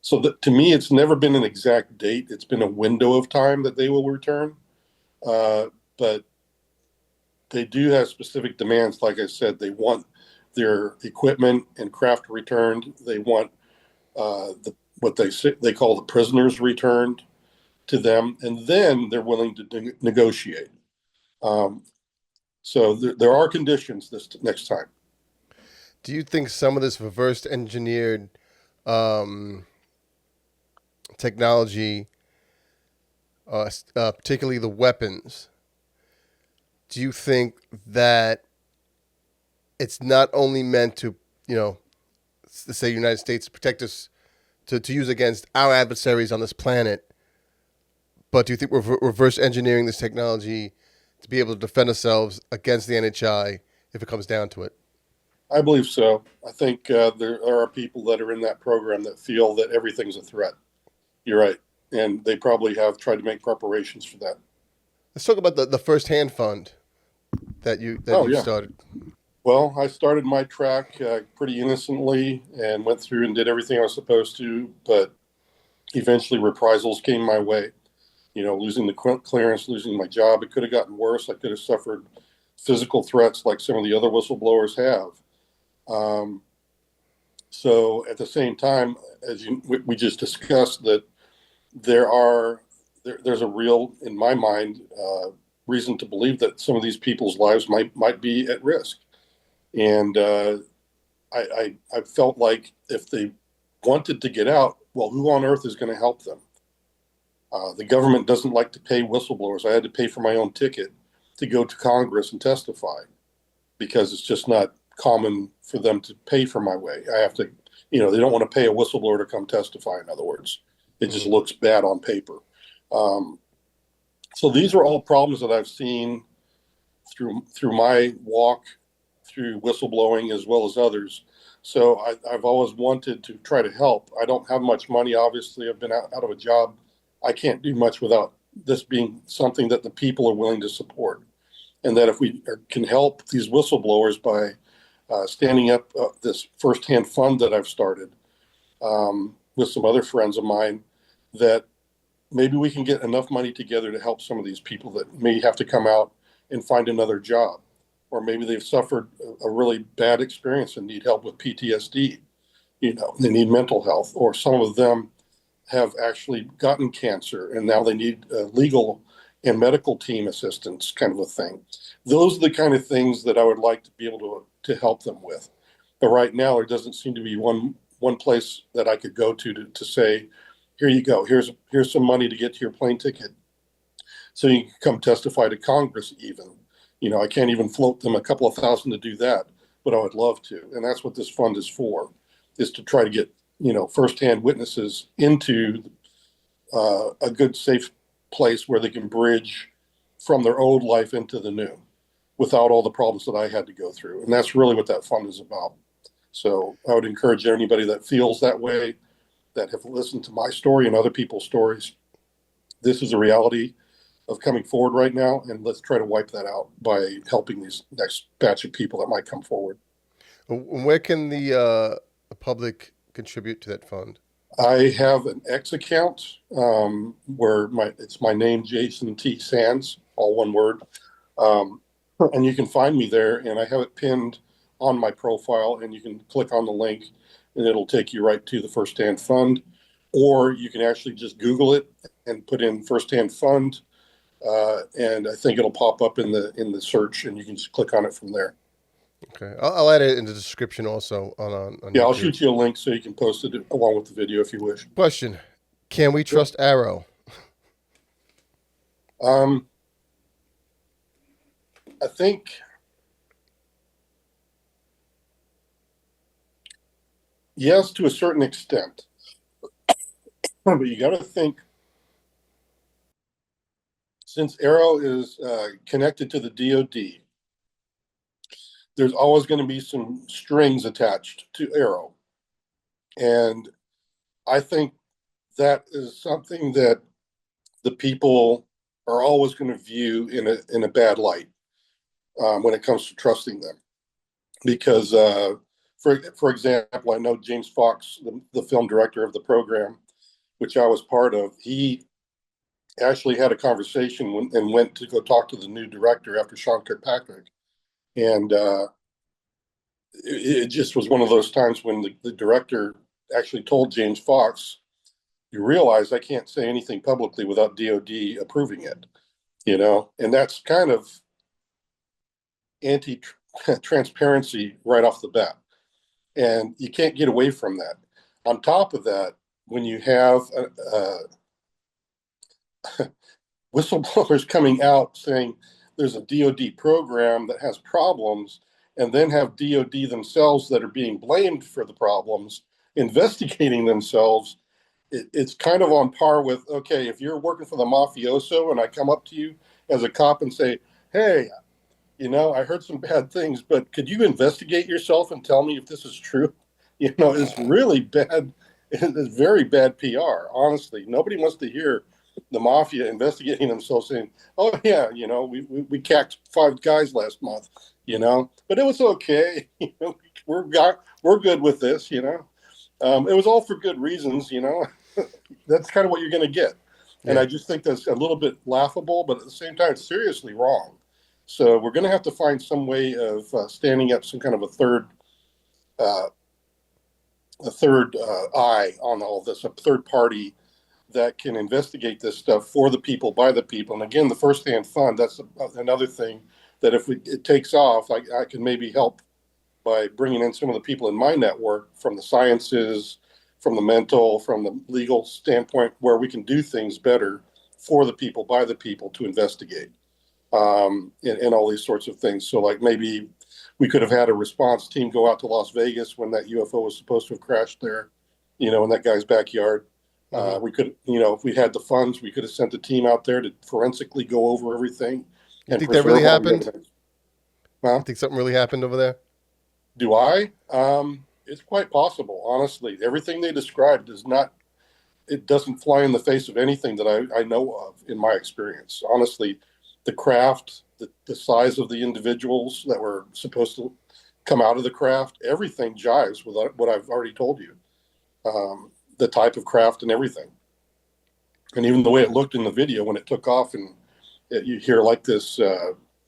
so that, to me, it's never been an exact date. It's been a window of time that they will return. But they do have specific demands. Like I said, they want their equipment and craft returned. They want what they call the prisoners returned to them, and then they're willing to negotiate. So there are conditions this next time. Do you think some of this reverse engineered technology, particularly the weapons, do you think that it's not only meant to, let's say United States, protect us, to use against our adversaries on this planet, but do you think we're reverse engineering this technology to be able to defend ourselves against the NHI if it comes down to it? I believe so. I think there are people that are in that program that feel that everything's a threat. You're right. And they probably have tried to make preparations for that. Let's talk about the first hand fund that you started. Well, I started my track pretty innocently and went through and did everything I was supposed to, but eventually reprisals came my way. Losing the clearance, losing my job. It could have gotten worse. I could have suffered physical threats like some of the other whistleblowers have. So at the same time, as we just discussed, that there's a real, in my mind, reason to believe that some of these people's lives might be at risk. And I felt like if they wanted to get out, well, who on earth is going to help them? The government doesn't like to pay whistleblowers. I had to pay for my own ticket to go to Congress and testify because it's just not common for them to pay for my way. I have to, they don't want to pay a whistleblower to come testify, in other words. It just looks bad on paper. So these are all problems that I've seen through my walk through whistleblowing as well as others. So I've always wanted to try to help. I don't have much money, obviously. I've been out of a job. I can't do much without this being something that the people are willing to support. And that if we can help these whistleblowers by standing up this firsthand fund that I've started with some other friends of mine, that maybe we can get enough money together to help some of these people that may have to come out and find another job. Or maybe they've suffered a really bad experience and need help with PTSD. They need mental health, or some of them have actually gotten cancer and now they need legal and medical team assistance, kind of a thing. Those are the kind of things that I would like to be able to help them with. But right now, there doesn't seem to be one place that I could go to say, here you go, here's some money to get to your plane ticket, so you can come testify to Congress even. I can't even float them a couple of thousand to do that, but I would love to. And that's what this fund is for, is to try to get, firsthand witnesses into a good, safe place where they can bridge from their old life into the new without all the problems that I had to go through. And that's really what that fund is about. So I would encourage anybody that feels that way, that have listened to my story and other people's stories. This is a reality of coming forward right now, and let's try to wipe that out by helping these next batch of people that might come forward. Where can the public contribute to that fund? I have an X account where it's my name, Jason T. Sands, all one word. And you can find me there, and I have it pinned on my profile, and you can click on the link and it'll take you right to the Firsthand Fund. Or you can actually just Google it and put in Firsthand Fund, and I think it'll pop up in the search, and you can just click on it from there. Okay, I'll add it in the description also on Yeah, YouTube. I'll shoot you a link so you can post it along with the video if you wish. Question: can we trust AARO? I think yes, to a certain extent, but you got to think, since AARO is connected to the DoD, there's always going to be some strings attached to AARO. And I think that is something that the people are always going to view in a bad light when it comes to trusting them. Because, for example, I know James Fox, the film director of the program, which I was part of, he actually had a conversation and went to go talk to the new director after Sean Kirkpatrick. And it just was one of those times when the director actually told James Fox, you realize I can't say anything publicly without DOD approving it, and that's kind of anti-transparency right off the bat. And you can't get away from that. On top of that, when you have whistleblowers coming out saying there's a DoD program that has problems, and then have DoD themselves that are being blamed for the problems, investigating themselves, it's kind of on par with, okay, if you're working for the mafioso and I come up to you as a cop and say, hey, I heard some bad things, but could you investigate yourself and tell me if this is true? It's really bad. It's very bad PR, honestly. Nobody wants to hear the mafia investigating themselves saying, oh, yeah, we cacked 5 guys last month. But it was okay. We're good with this. It was all for good reasons. That's kind of what you're going to get. And Yeah. I just think that's a little bit laughable, but at the same time, it's seriously wrong. So we're going to have to find some way of standing up some kind of uh, a third eye on all this, a third party that can investigate this stuff for the people, by the people. And again, the first-hand fund, that's another thing that if it takes off, I can maybe help by bringing in some of the people in my network from the sciences, from the mental, from the legal standpoint, where we can do things better for the people, by the people to investigate and all these sorts of things. So, like maybe we could have had a response team go out to Las Vegas when that UFO was supposed to have crashed there, in that guy's backyard. Mm-hmm. We could, if we had the funds, we could have sent a team out there to forensically go over everything You and think that really preserve all the happened? evidence. Huh? You think something really happened over there? Do I? It's quite possible, honestly. Everything they described it doesn't fly in the face of anything that I know of in my experience. Honestly, the craft, the size of the individuals that were supposed to come out of the craft, everything jives with what I've already told you. The type of craft and everything. And even the way it looked in the video when it took off, and you hear like this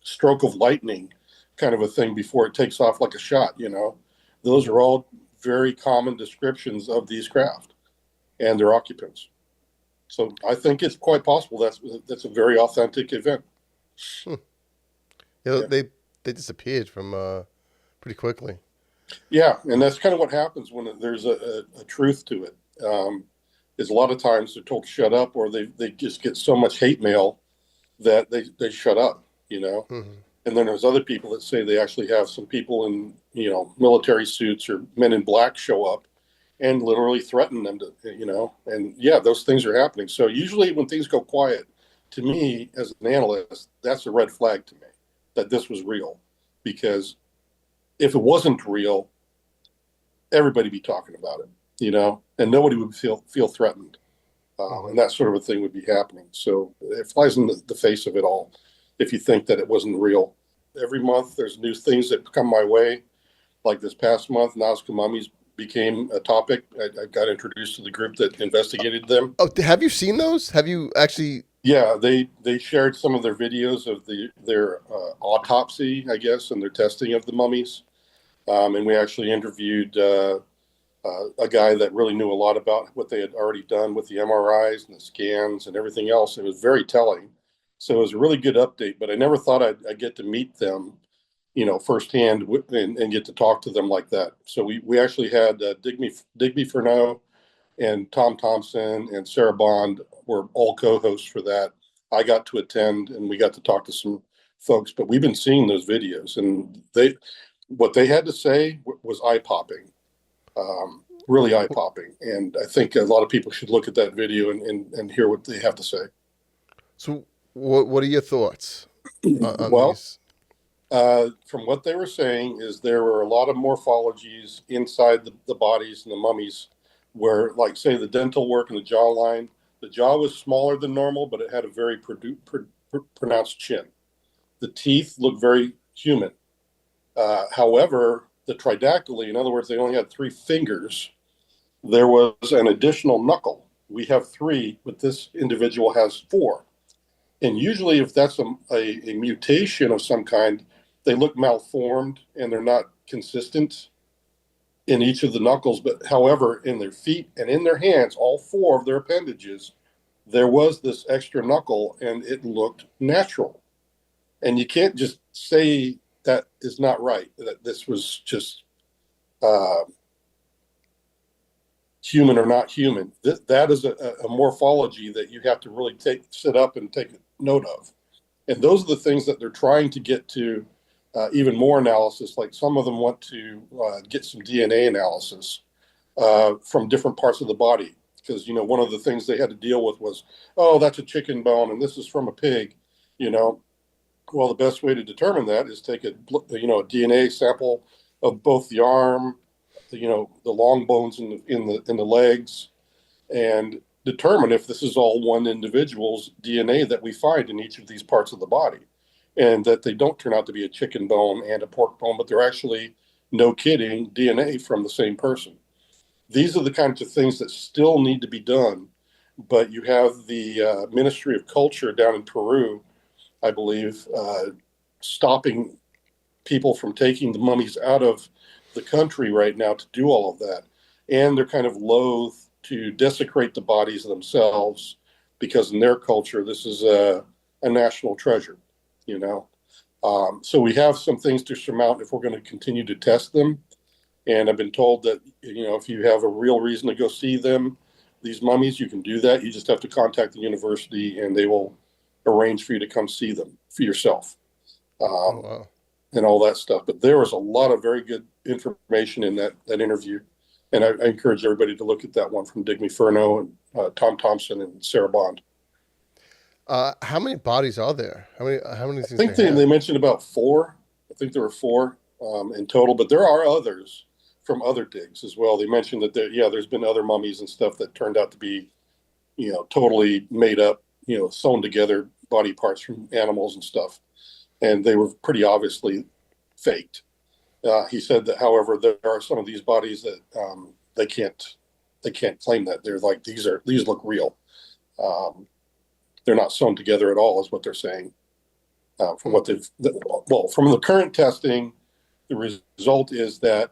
stroke of lightning kind of a thing before it takes off like a shot. Those are all very common descriptions of these craft and their occupants. So I think it's quite possible that's a very authentic event. Yeah, Yeah. they disappeared from pretty quickly. Yeah, and that's kind of what happens when there's a truth to it. Is a lot of times they're told to shut up, or they just get so much hate mail that they shut up. Mm-hmm. And then there's other people that say they actually have some people in military suits or men in black show up and literally threaten them to. And yeah, those things are happening. So usually when things go quiet, to me as an analyst, that's a red flag to me that this was real, because if it wasn't real, everybody be talking about it, and nobody would feel threatened. And that sort of a thing would be happening. So it flies in the face of it all if you think that it wasn't real. Every month there's new things that come my way. Like this past month, Nazca Mummies became a topic. I got introduced to the group that investigated them. Oh, have you seen those? Have you actually? Yeah, they shared some of their videos of their autopsy, I guess, and their testing of the mummies. And we actually interviewed a guy that really knew a lot about what they had already done with the MRIs and the scans and everything else. It was very telling. So it was a really good update, but I never thought I'd get to meet them, firsthand and get to talk to them like that. So we actually had Digby Furneaux and Tom Thompson and Sarah Bond were all co-hosts for that. I got to attend and we got to talk to some folks, but we've been seeing those videos, and what they had to say was eye popping. Really eye popping. And I think a lot of people should look at that video and hear what they have to say. So, what are your thoughts on Well, these? from what they were saying is there were a lot of morphologies inside the bodies and the mummies where, like, say, the dental work and the jawline, the jaw was smaller than normal, but it had a very pronounced chin. The teeth looked very human. However, the tridactyly, in other words, they only had 3 fingers. There was an additional knuckle. We have 3, but this individual has 4. And usually, if that's a mutation of some kind, they look malformed and they're not consistent in each of the knuckles. But however, in their feet and in their hands, all 4 of their appendages, there was this extra knuckle and it looked natural. And you can't just say that is not right, that this was just human or not human. That is a morphology that you have to really sit up and take note of. And those are the things that they're trying to get to even more analysis. Like some of them want to get some DNA analysis from different parts of the body. Because, one of the things they had to deal with was, oh, that's a chicken bone and this is from a pig, Well, the best way to determine that is take a DNA sample of both the arm, the long bones in the legs, and determine if this is all one individual's DNA that we find in each of these parts of the body. and that they don't turn out to be a chicken bone and a pork bone, but they're actually, no kidding, DNA from the same person. These are the kinds of things that still need to be done. But you have the Ministry of Culture down in Peru, I believe, stopping people from taking the mummies out of the country right now to do all of that. And they're kind of loath to desecrate the bodies themselves because in their culture, this is a national treasure, you know. So we have some things to surmount if we're going to continue to test them. And I've been told that, you know, if you have a real reason to go see them, these mummies, you can do that. You just have to contact the university and they will arrange for you to come see them for yourself. Wow. And all that stuff. But there was a lot of very good information in that interview. And I encourage everybody to look at that one from Dig Inferno and Tom Thompson and Sarah Bond. How many bodies are there? How many things? I think they mentioned about 4. I think there were 4 in total, but there are others from other digs as well. They mentioned that there's been other mummies and stuff that turned out to be, you know, totally made up, you know, sewn together body parts from animals and stuff. And they were pretty obviously faked. He said that, however, there are some of these bodies that they can't claim that. They're like, these look real. They're not sewn together at all, is what they're saying. From the current testing, the result is that,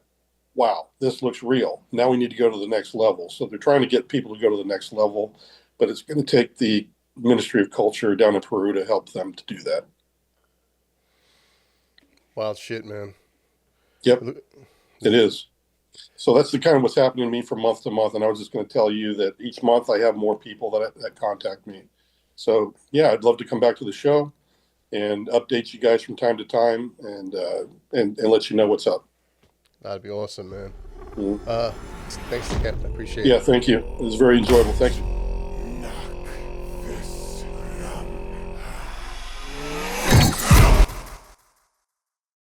wow, this looks real. Now we need to go to the next level. So they're trying to get people to go to the next level, but it's going to take the Ministry of Culture down in Peru to help them to do that. Wild shit, man. Yep, it is. So that's the kind of what's happening to me from month to month. And I was just going to tell you that each month I have more people that contact me. So yeah, I'd love to come back to the show and update you guys from time to time and let you know what's up. That'd be awesome, man. Mm-hmm. Thanks again. I appreciate it. Yeah, thank you. It was very enjoyable. Thank you.